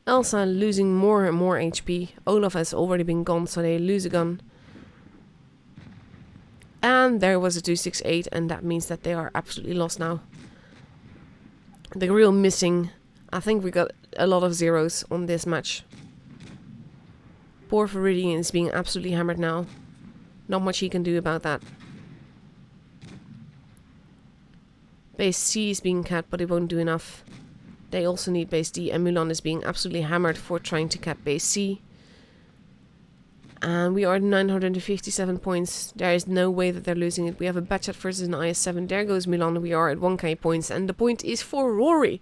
Elsa losing more and more HP. Olaf has already been gone, so they lose a gun. And there was a 268, and that means that they are absolutely lost now. The real missing. I think we got a lot of zeros on this match. Poor Viridian is being absolutely hammered now. Not much he can do about that. Base C is being capped, but it won't do enough. They also need base D, and Mulan is being absolutely hammered for trying to cap base C. And we are at 957 points. There is no way that they're losing it. We have a Batchat versus an IS-7. There goes Mulan. We are at 1k points, and the point is for Rory.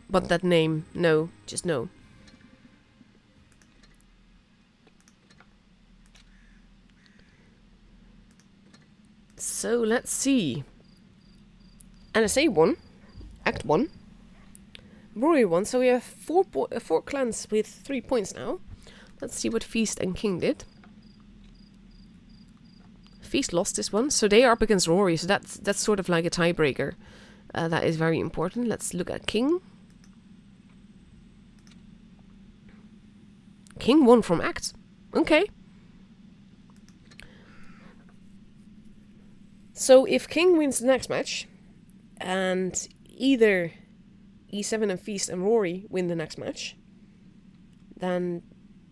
But that name, no, just no. So let's see. NSA won, Act 1. Rory won, so we have four clans with 3 points now. Let's see what Feast and King did. Feast lost this one, so they are up against Rory, so that's sort of like a tiebreaker. That is very important. Let's look at King. King won from Act. Okay. So if King wins the next match, and either E7 and Feast and Rory win the next match, then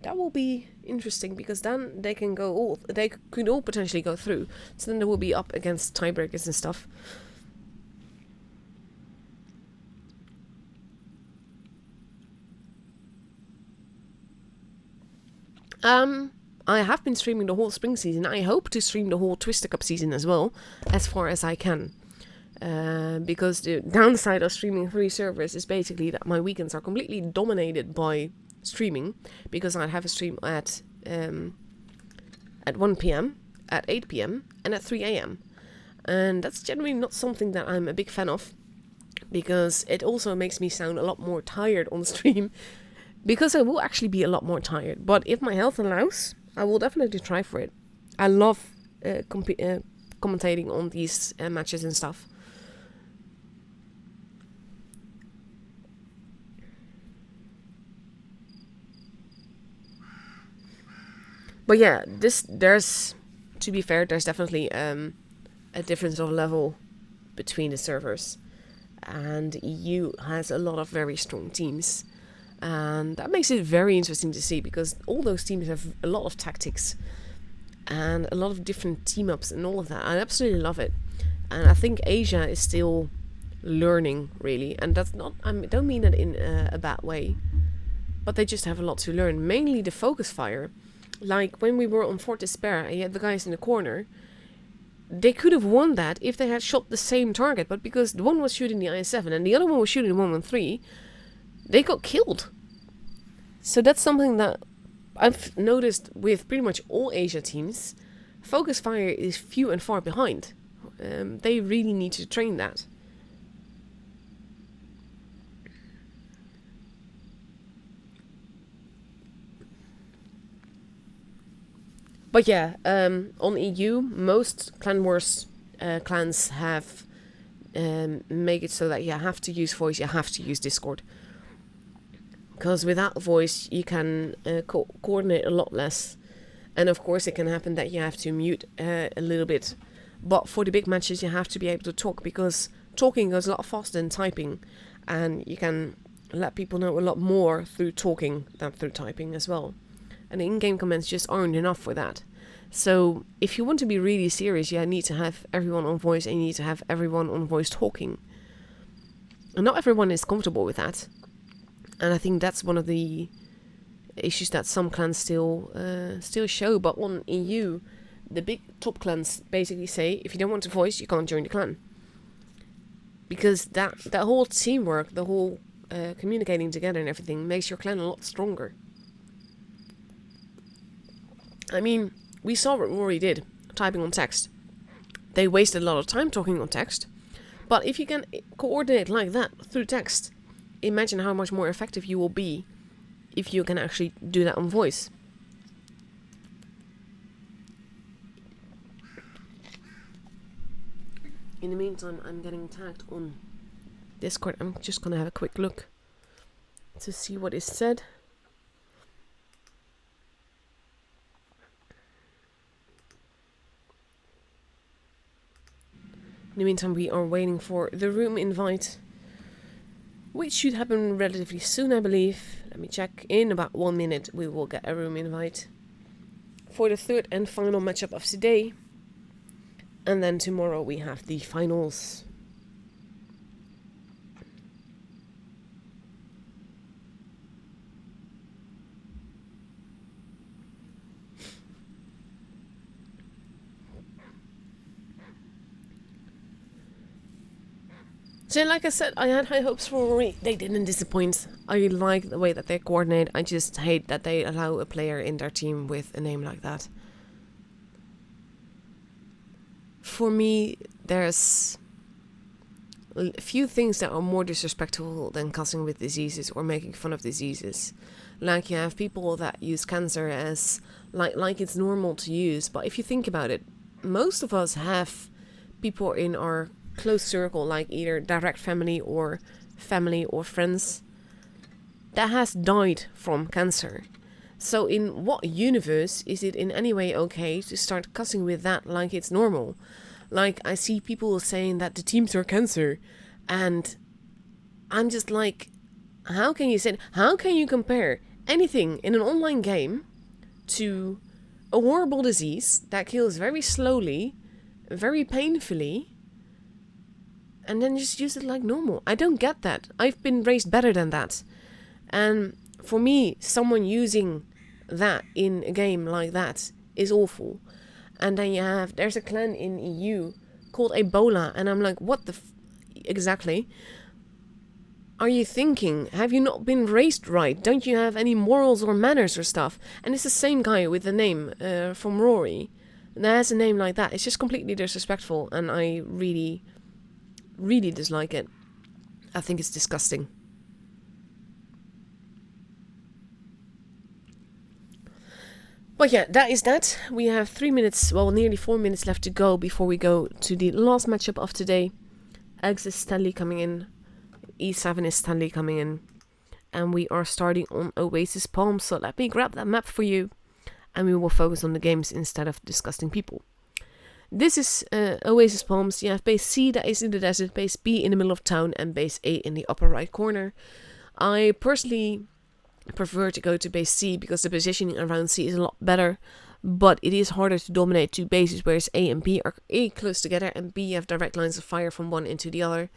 that will be interesting, because then they can go all, they could all potentially go through. So then they will be up against tiebreakers and stuff. I have been streaming the whole spring season. I hope to stream the whole Twister Cup season as well, as far as I can. Because the downside of streaming 3 servers is basically that my weekends are completely dominated by streaming, because I have a stream at 1 p.m, at 8 p.m, and at 3 a.m. And that's generally not something that I'm a big fan of, because it also makes me sound a lot more tired on stream, because I will actually be a lot more tired. But if my health allows, I will definitely try for it. I love commentating on these matches and stuff. But yeah, to be fair, there's definitely a difference of level between the servers. And EU has a lot of very strong teams. And that makes it very interesting to see, because all those teams have a lot of tactics and a lot of different team ups and all of that. I absolutely love it. And I think Asia is still learning, really. And that's not, I don't mean that in a bad way, but they just have a lot to learn. Mainly the focus fire. Like when we were on Fort Despair and you had the guys in the corner, they could have won that if they had shot the same target. But because the one was shooting the IS-7 and the other one was shooting the 113, they got killed. So that's something that I've noticed with pretty much all Asia teams. Focus fire is few and far behind. They really need to train that. But yeah, on EU, most clan wars clans have make it so that you have to use voice, you have to use Discord. Because without voice, you can coordinate a lot less. And of course, it can happen that you have to mute a little bit. But for the big matches, you have to be able to talk, because talking goes a lot faster than typing. And you can let people know a lot more through talking than through typing as well. And the in-game comments just aren't enough for that. So if you want to be really serious, you need to have everyone on voice, and you need to have everyone on voice talking. And not everyone is comfortable with that. And I think that's one of the issues that some clans still show. But on EU, the big top clans basically say, if you don't want to voice, you can't join the clan. Because that whole teamwork, the whole communicating together and everything makes your clan a lot stronger. I mean, we saw what Rory did, typing on text. They wasted a lot of time talking on text. But if you can coordinate like that through text, imagine how much more effective you will be if you can actually do that on voice. In the meantime, I'm getting tagged on Discord. I'm just gonna have a quick look to see what is said. In the meantime, we are waiting for the room invite, which should happen relatively soon, I believe. Let me check. In about 1 minute, we will get a room invite for the third and final matchup of today. And then tomorrow we have the finals. So like I said, I had high hopes for Rory. They didn't disappoint. I like the way that they coordinate. I just hate that they allow a player in their team with a name like that. For me, there's a few things that are more disrespectful than cussing with diseases or making fun of diseases. Like you have people that use cancer as like it's normal to use. But if you think about it, most of us have people in our close circle, like either direct family or friends, that has died from cancer. So in what universe is it in any way okay to start cussing with that like it's normal? Like, I see people saying that the teams are cancer, and I'm just like, how can you compare anything in an online game to a horrible disease that kills very slowly, very painfully, and then just use it like normal? I don't get that. I've been raised better than that. And for me, someone using that in a game like that is awful. And then there's a clan in EU called Ebola, and I'm like, what the exactly are you thinking? Have you not been raised right? Don't you have any morals or manners or stuff? And it's the same guy with the name from Rory. And that has a name like that. It's just completely disrespectful, and I really, really dislike it. I think it's disgusting. But yeah, that is that. We have 3 minutes, well, nearly 4 minutes left to go before we go to the last matchup of today. X is Stanley coming in. E7 is Stanley coming in. And we are starting on Oasis Palms. So let me grab that map for you. And we will focus on the games instead of discussing people. This is Oasis Palms. You have base C that is in the desert, base B in the middle of town, and base A in the upper right corner. I personally prefer to go to base C because the positioning around C is a lot better, but it is harder to dominate two bases, whereas A and B are A close together and B have direct lines of fire from one into the other.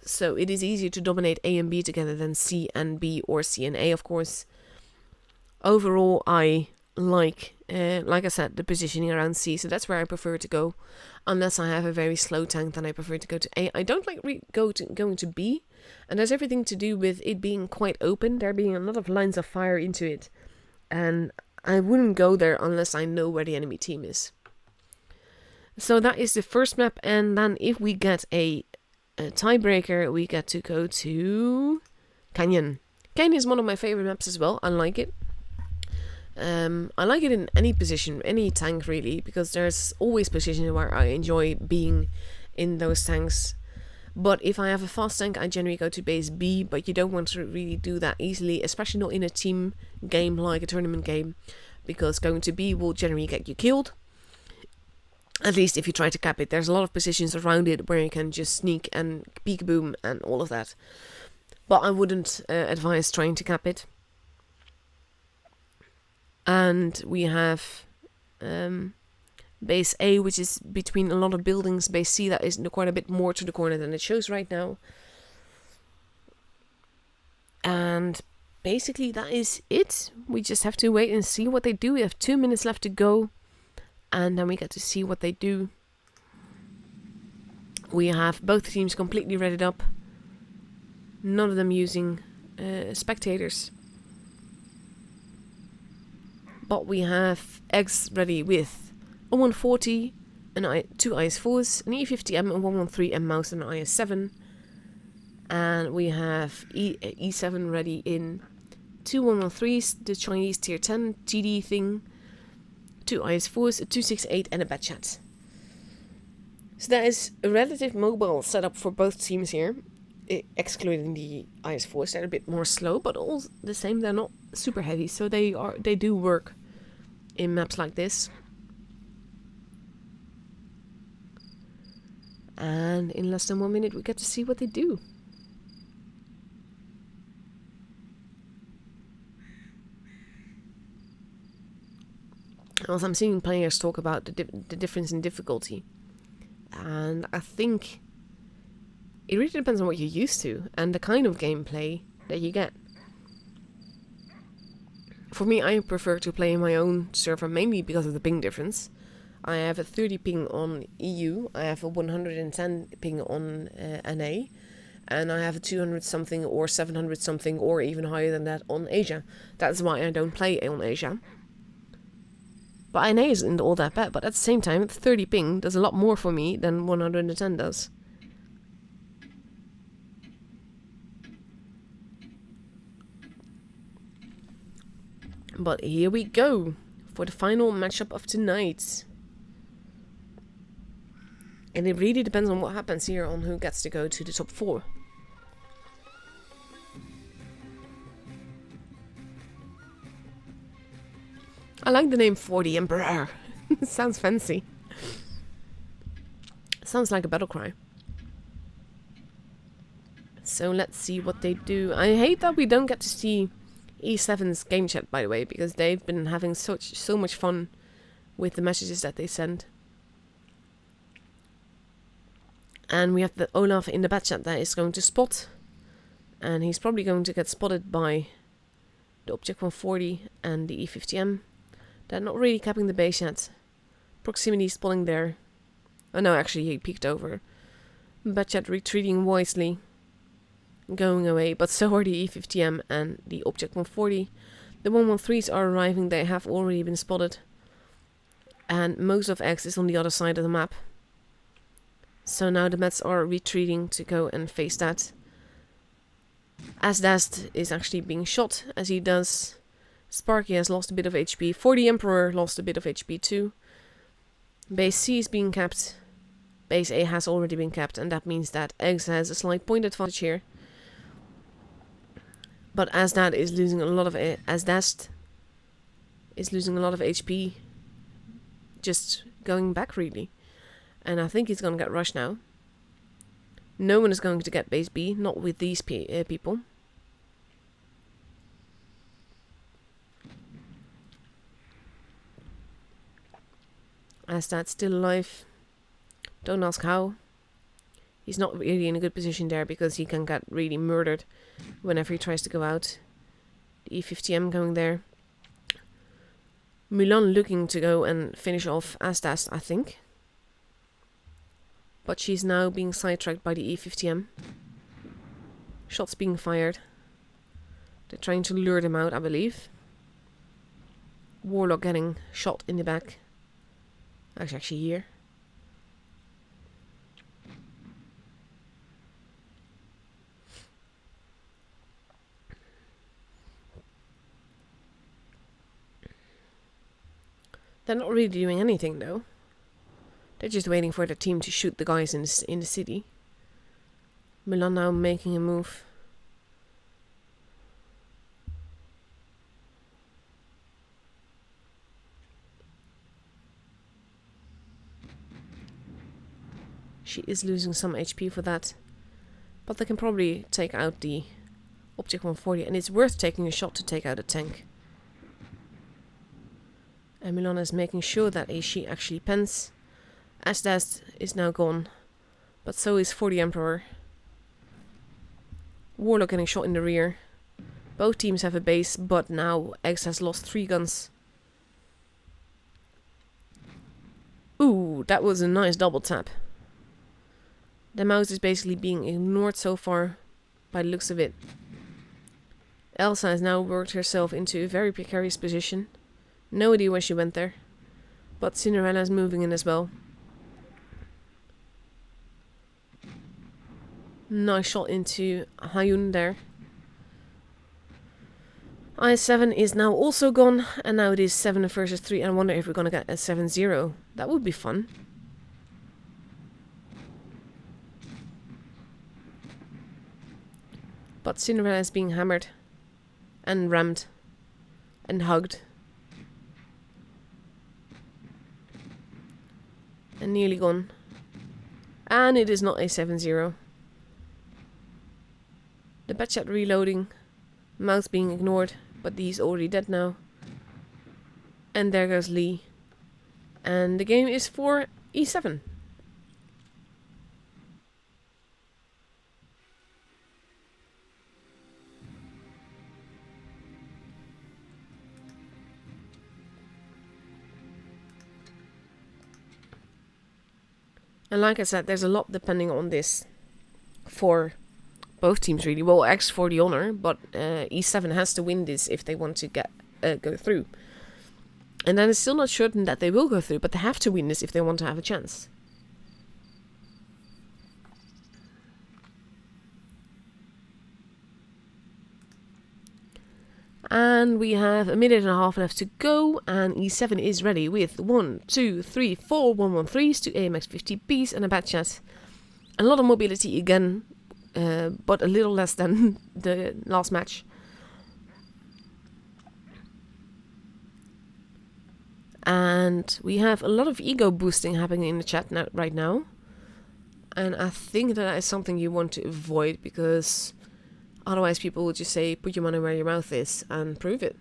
So it is easier to dominate A and B together than C and B, or C and A, of course. Overall, I like I said, the positioning around C, so that's where I prefer to go. Unless I have a very slow tank, then I prefer to go to A. I don't like going to B, and that's everything to do with it being quite open, there being a lot of lines of fire into it, and I wouldn't go there unless I know where the enemy team is. So that is the first map, and then if we get a tiebreaker, we get to go to Canyon. Canyon is one of my favorite maps as well, I like it. I like it in any position, any tank really, because there's always positions where I enjoy being in those tanks. But if I have a fast tank, I generally go to base B, but you don't want to really do that easily, especially not in a team game like a tournament game, because going to B will generally get you killed. At least if you try to cap it. There's a lot of positions around it where you can just sneak and peek-boom and all of that. But I wouldn't advise trying to cap it. And we have base A, which is between a lot of buildings. Base C, that is quite a bit more to the corner than it shows right now. And basically that is it. We just have to wait and see what they do. We have 2 minutes left to go. And then we get to see what they do. We have both teams completely readied up. None of them using spectators. But we have eggs ready with a 140, two IS4s, an E50M, a 113, and mouse and an IS7. And we have E7 ready in two 113s, the Chinese tier 10 TD thing, two IS4s, a 268, and a bad chat. So that is a relative mobile setup for both teams here, excluding the IS4s. They're a bit more slow, but all the same, they're not super heavy, so they do work in maps like this. And in less than 1 minute, we get to see what they do. Also, I'm seeing players talk about the difference in difficulty. And I think it really depends on what you're used to and the kind of gameplay that you get. For me, I prefer to play in my own server mainly because of the ping difference. I have a 30 ping on EU, I have a 110 ping on NA, and I have a 200 something or 700 something or even higher than that on Asia. That's why I don't play on Asia. But NA isn't all that bad, but at the same time, 30 ping does a lot more for me than 110 does. But here we go for the final matchup of tonight. And it really depends on what happens here on who gets to go to the top 4. I like the name 40 Emperor. It sounds fancy. Sounds like a battle cry. So let's see what they do. I hate that we don't get to see E7's game chat, by the way, because they've been having so much fun with the messages that they send. And we have the Olaf in the bat chat that is going to spot. And he's probably going to get spotted by the Object 140 and the E50M. They're not really capping the base yet. Proximity spotting there. Oh no, actually he peeked over. Bat chat retreating wisely. Going away, but so are the E50M and the Object 140. The 113s are arriving, they have already been spotted. And most of X is on the other side of the map. So now the Mets are retreating to go and face that. Asdast is actually being shot as he does. Sparky has lost a bit of HP. 40 Emperor lost a bit of HP too. Base C is being capped. Base A has already been capped, and that means that Eggs has a slight point advantage here. But Asdast is losing a lot of HP. Just going back really. And I think he's going to get rushed now. No one is going to get base B, not with these people. Asdast still alive. Don't ask how. He's not really in a good position there because he can get really murdered whenever he tries to go out. The E50M going there. Mulan looking to go and finish off Asdast, I think. But she's now being sidetracked by the E50M. Shots being fired. They're trying to lure them out, I believe. Warlock getting shot in the back. Actually here. They're not really doing anything though. They're just waiting for the team to shoot the guys in the city. Milan now making a move. She is losing some HP for that. But they can probably take out the Object 140. And it's worth taking a shot to take out a tank. And Milan is making sure that she actually pens. Asdast is now gone. But so is for the Emperor. Warlock getting shot in the rear. Both teams have a base, but now X has lost 3 guns. Ooh, that was a nice double tap. The mouse is basically being ignored so far, by the looks of it. Elsa has now worked herself into a very precarious position. No idea why she went there. But Cinderella is moving in as well. Nice shot into Hayun there. I7 is now also gone, and now it is 7 versus 3. I wonder if we're gonna get a 7-0. That would be fun. But Cinderella is being hammered and rammed and hugged. And nearly gone. And it is not a 7-0. The Batchat reloading. Mouse being ignored, but he's already dead now. And there goes Lee. And the game is for E7. And like I said, there's a lot depending on this for both teams really. Well, X for the honor, but E7 has to win this if they want to go through. And then it's still not certain that they will go through, but they have to win this if they want to have a chance. And we have a minute and a half left to go, and E7 is ready with 1, 2, 3, 4 113s to AMX 50Bs and a Batchat. A lot of mobility again, but a little less than the last match. And we have a lot of ego boosting happening in the chat right now. And I think that is something you want to avoid, because otherwise people will just say, put your money where your mouth is and prove it.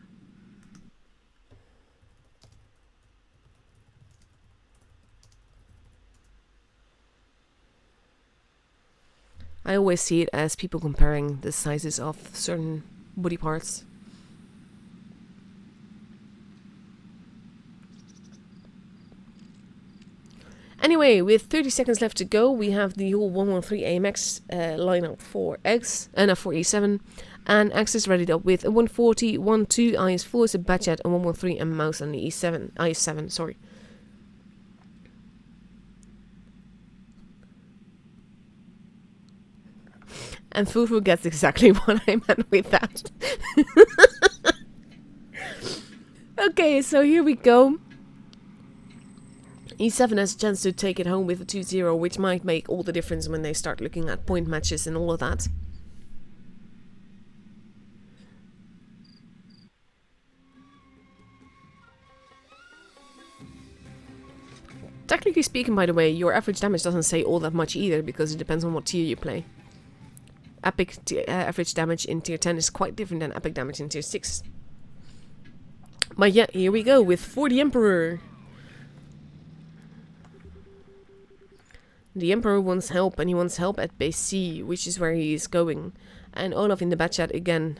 I always see it as people comparing the sizes of certain body parts. Anyway, with 30 seconds left to go, we have the whole 113 AMX lineup for X and for E7. And X is ready up with a 140, 12 IS4, a Batchat, a 113, and mouse on the E7, IS7, sorry. And Fufu gets exactly what I meant with that. Okay, so here we go. E7 has a chance to take it home with a 2-0, which might make all the difference when they start looking at point matches and all of that. Technically speaking, by the way, your average damage doesn't say all that much either, because it depends on what tier you play. Epic average damage in tier 10 is quite different than epic damage in tier 6. But yeah, here we go with For the Emperor. The Emperor wants help, and he wants help at base C, which is where he is going. And Olaf in the Batchat again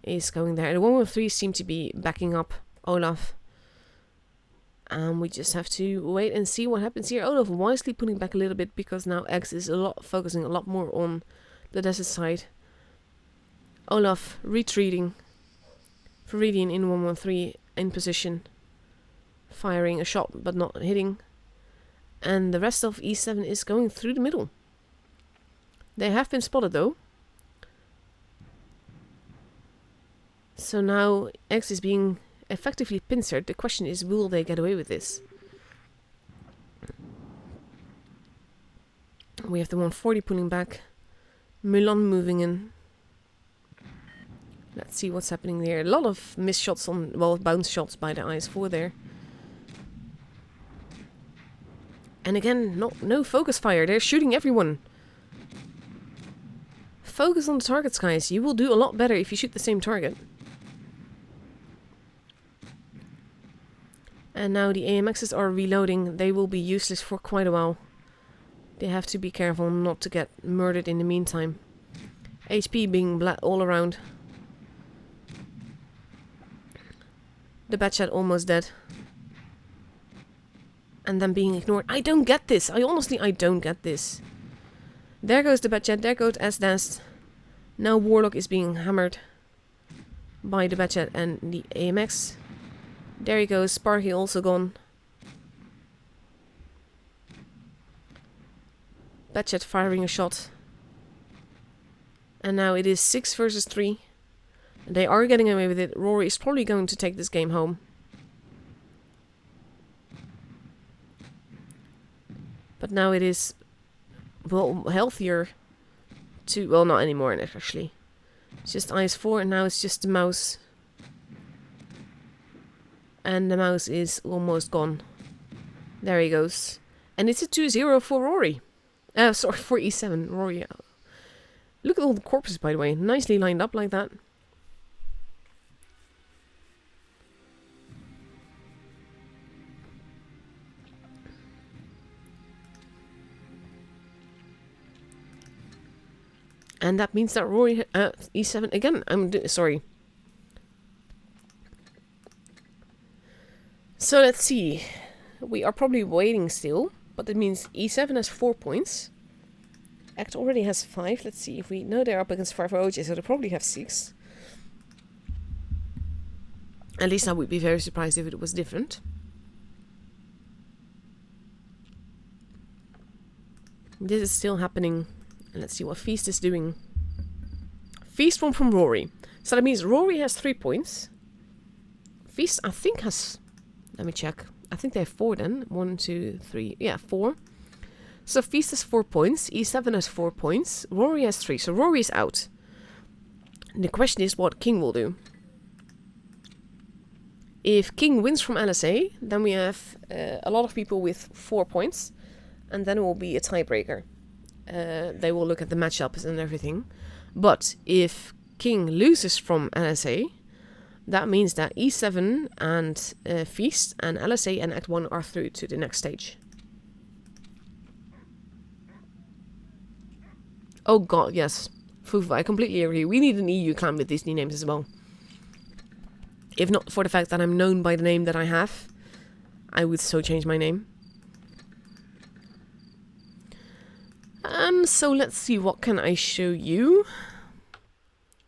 is going there. And the 113 seem to be backing up Olaf. And we just have to wait and see what happens here. Olaf wisely putting back a little bit, because now X is focusing a lot more on the desert side. Olaf retreating. Viridian in 113 in position. Firing a shot, but not hitting. And the rest of E7 is going through the middle. They have been spotted though. So now X is being effectively pincered. The question is, will they get away with this? We have the 140 pulling back. Milan moving in. Let's see what's happening there. A lot of missed shots on, well, bounce shots by the IS-4 there. And again, no focus fire. They're shooting everyone. Focus on the targets, guys. You will do a lot better if you shoot the same target. And now the AMXs are reloading. They will be useless for quite a while. They have to be careful not to get murdered in the meantime. HP being all around. The Batchat almost dead. And then being ignored. I don't get this. I don't get this. There goes the Batchat. There goes S-Dast. Now Warlock is being hammered by the Batchat and the AMX. There he goes. Sparky also gone. Batchat firing a shot. And now it is 6 versus 3. They are getting away with it. Rory is probably going to take this game home. But now it is, well, healthier to, well, not anymore actually. It's just IS-4 and now it's just the mouse. And the mouse is almost gone. There he goes. And it's a 2-0 for Rory. Sorry, for E7. Rory. Look at all the corpses, by the way. Nicely lined up like that. And that means that Rory, E7, again, sorry. So let's see. We are probably waiting still, but that means E7 has 4 points. Act already has 5. Let's see if we know they're up against 5 OJ, so they probably have 6. At least I would be very surprised if it was different. This is still happening. Let's see what Feast is doing. Feast won from Rory. So that means Rory has 3 points. Feast, I think, has... Let me check. I think they have 4 then. 1, 2, 3... Yeah, 4. So Feast has 4 points. E7 has 4 points. Rory has 3. So Rory is out. And the question is what King will do. If King wins from LSA, then we have a lot of people with 4 points. And then it will be a tiebreaker. They will look at the matchups and everything. But if King loses from LSA, that means that E7 and Feast and LSA and Act 1 are through to the next stage. Oh god, yes. Fufu, I completely agree. We need an EU clan with these new names as well. If not for the fact that I'm known by the name that I have, I would so change my name. So let's see, what can I show you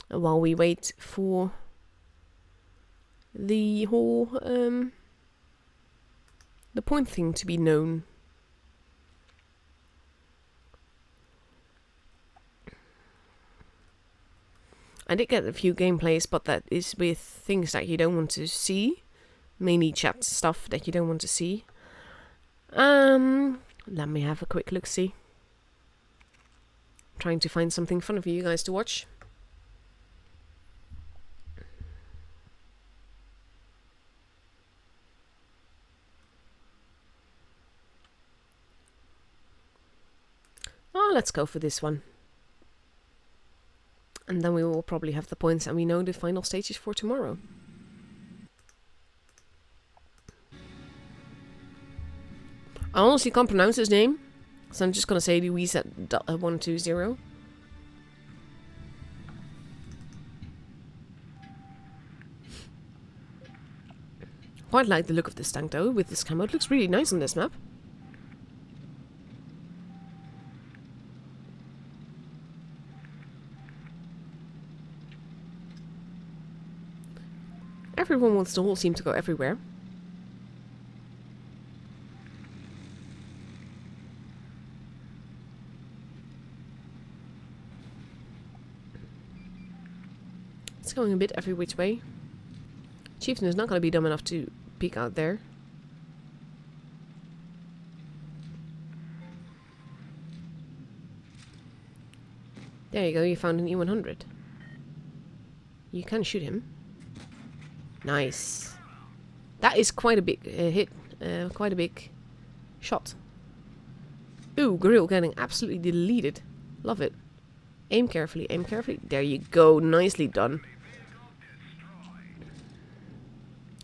while we wait for the whole the point thing to be known. I did get a few gameplays, but that is with things that you don't want to see, mainly chat stuff that you don't want to see. Let me have a quick look see. Trying to find something fun for you guys to watch. Oh, let's go for this one. And then we will probably have the points and we know the final stages for tomorrow. I honestly can't pronounce his name. So I'm just going to say Louise at 120. Quite like the look of this tank though, with this camo. It looks really nice on this map. Everyone wants the whole team to go everywhere. It's going a bit every which way. Chieftain is not going to be dumb enough to peek out there. There you go, you found an E100. You can shoot him. Nice. That is quite a big hit. Quite a big shot. Ooh, Grill getting absolutely deleted. Love it. Aim carefully, aim carefully. There you go, nicely done.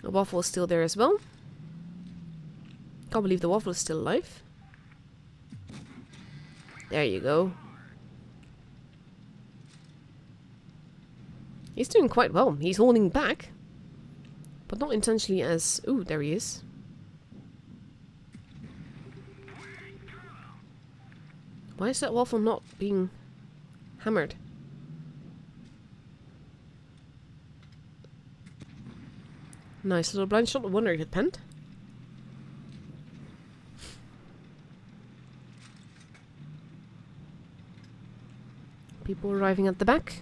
The waffle is still there as well. Can't believe the waffle is still alive. There you go. He's doing quite well. He's holding back. But not intentionally as... Ooh, there he is. Why is that waffle not being hammered? Nice little blind shot. I wonder if it penned. People arriving at the back.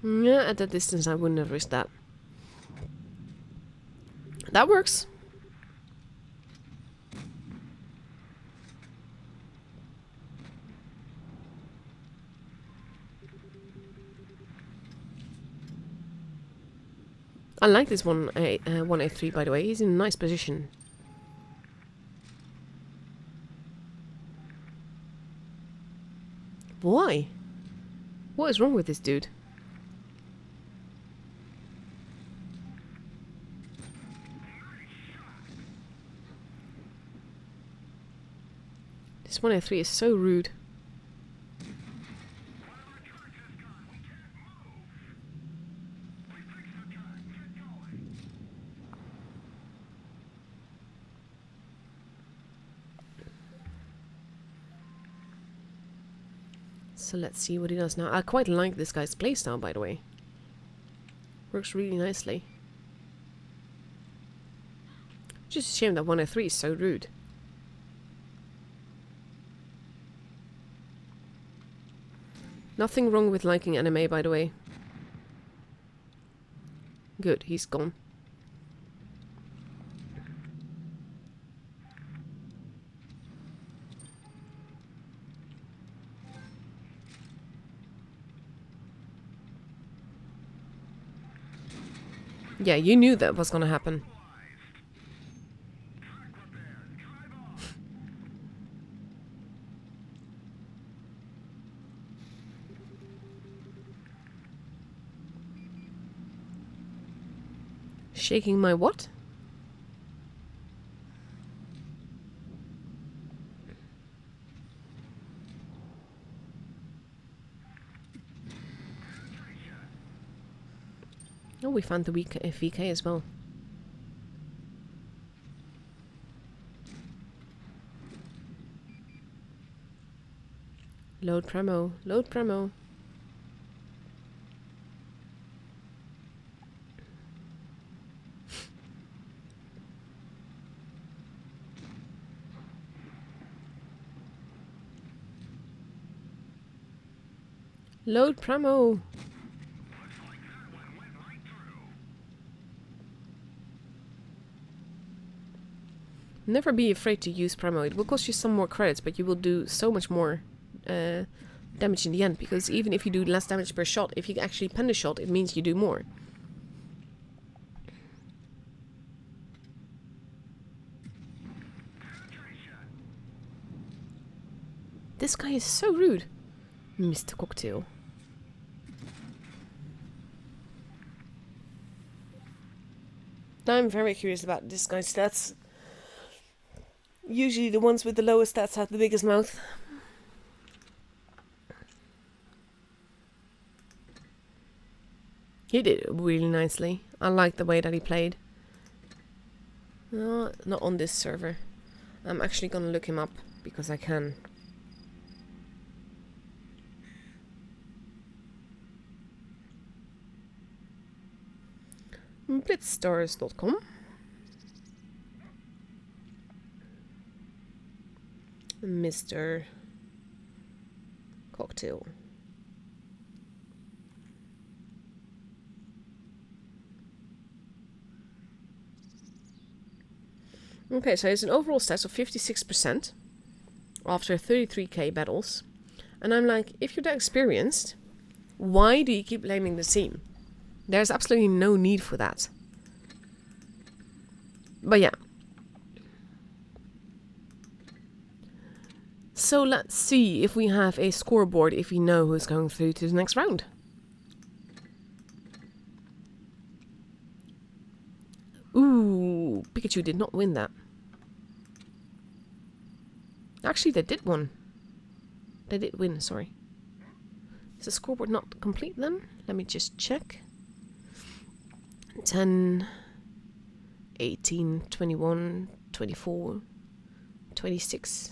Yeah, at that distance I wouldn't have risked that. That works. I like this 183 by the way. He's in a nice position. Why? What is wrong with this dude? This 103 is so rude. So let's see what he does now. I quite like this guy's playstyle, by the way. Works really nicely. Just a shame that 103 is so rude. Nothing wrong with liking anime, by the way. Good, he's gone. Yeah, you knew that was gonna happen. Shaking my what? Oh, we found the weak VK as well. Load Premo. Load Premo. Load Premo. Never be afraid to use Premo. It will cost you some more credits, but you will do so much more damage in the end. Because even if you do less damage per shot, if you actually pen the shot, it means you do more. This guy is so rude. Mr. Cocktail. I'm very curious about this guy's stats. Usually the ones with the lowest stats have the biggest mouth. He did it really nicely. I like the way that he played. No, not on this server. I'm actually gonna look him up because I can. Blitzstars.com. Mr. Cocktail. Okay, so it's an overall stats of 56% after 33k battles. And I'm like, if you're that experienced, why do you keep blaming the team? There's absolutely no need for that. But yeah. So let's see if we have a scoreboard, if we know who's going through to the next round. Ooh, Pikachu did not win that. Actually, they did win. They did win, sorry. Is the scoreboard not complete then? Let me just check. 10, 18, 21, 24, 26.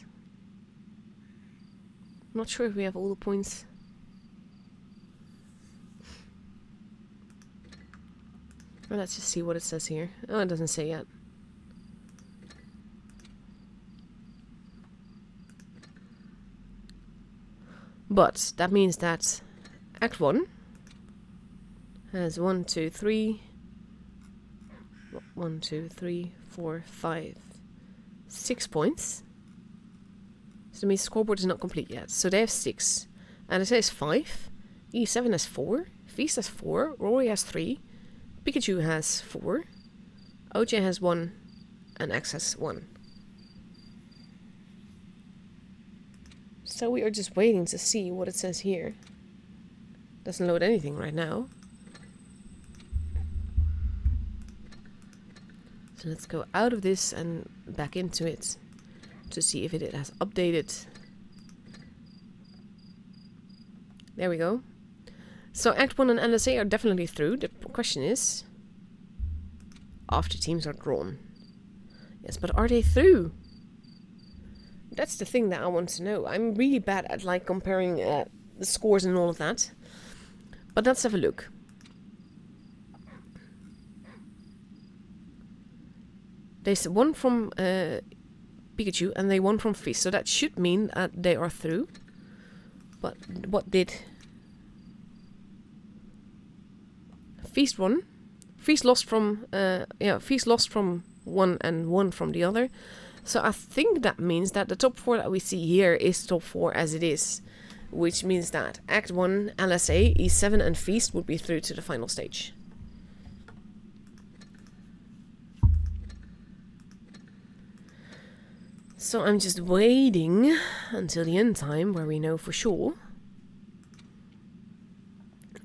I'm not sure if we have all the points. Well, let's just see what it says here. Oh, it doesn't say yet. But that means that Act 1 has 1, 2, 3, 1, 2, 3, 4, 5, 6 points. So that means scoreboard is not complete yet. So they have 6. And it says 5. E7 has 4. Feast has 4. Rory has 3. Pikachu has 4. OJ has 1. And X has 1. So we are just waiting to see what it says here. Doesn't load anything right now. So let's go out of this and back into it to see if it has updated. There we go. So Act 1 and LSA are definitely through. The question is, after teams are drawn. Yes, but are they through? That's the thing that I want to know. I'm really bad at like comparing the scores and all of that. But let's have a look. They won from Pikachu and they won from Feast. So that should mean that they are through. But what did Feast won? Feast lost from Feast lost from one and won from the other. So I think that means that the top 4 that we see here is top 4 as it is. Which means that Act 1, LSA, E7 and Feast would be through to the final stage. So I'm just waiting until the end time where we know for sure.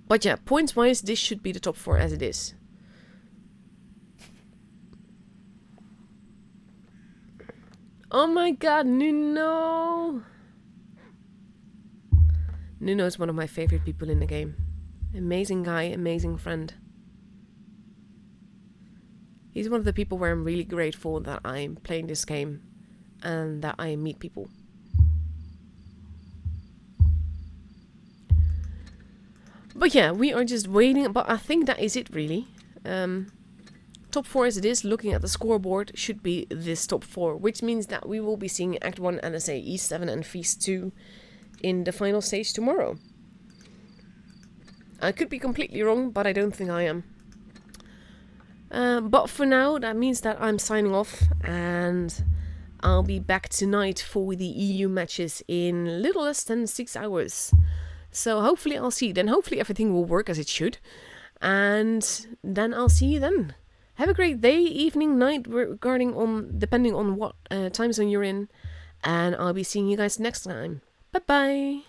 But yeah, points-wise, this should be the top 4 as it is. Oh my god, Nuno! Nuno is one of my favorite people in the game. Amazing guy, amazing friend. He's one of the people where I'm really grateful that I'm playing this game and that I meet people. But yeah, we are just waiting, but I think that is it really. Top 4 as it is, looking at the scoreboard, should be this top 4, which means that we will be seeing Act 1, LSA, E7 and Feast 2 in the final stage tomorrow. I could be completely wrong, but I don't think I am. But for now, that means that I'm signing off, and I'll be back tonight for the EU matches in little less than 6 hours. So hopefully I'll see you then. Hopefully everything will work as it should. And then I'll see you then. Have a great day, evening, night, depending on what time zone you're in. And I'll be seeing you guys next time. Bye-bye.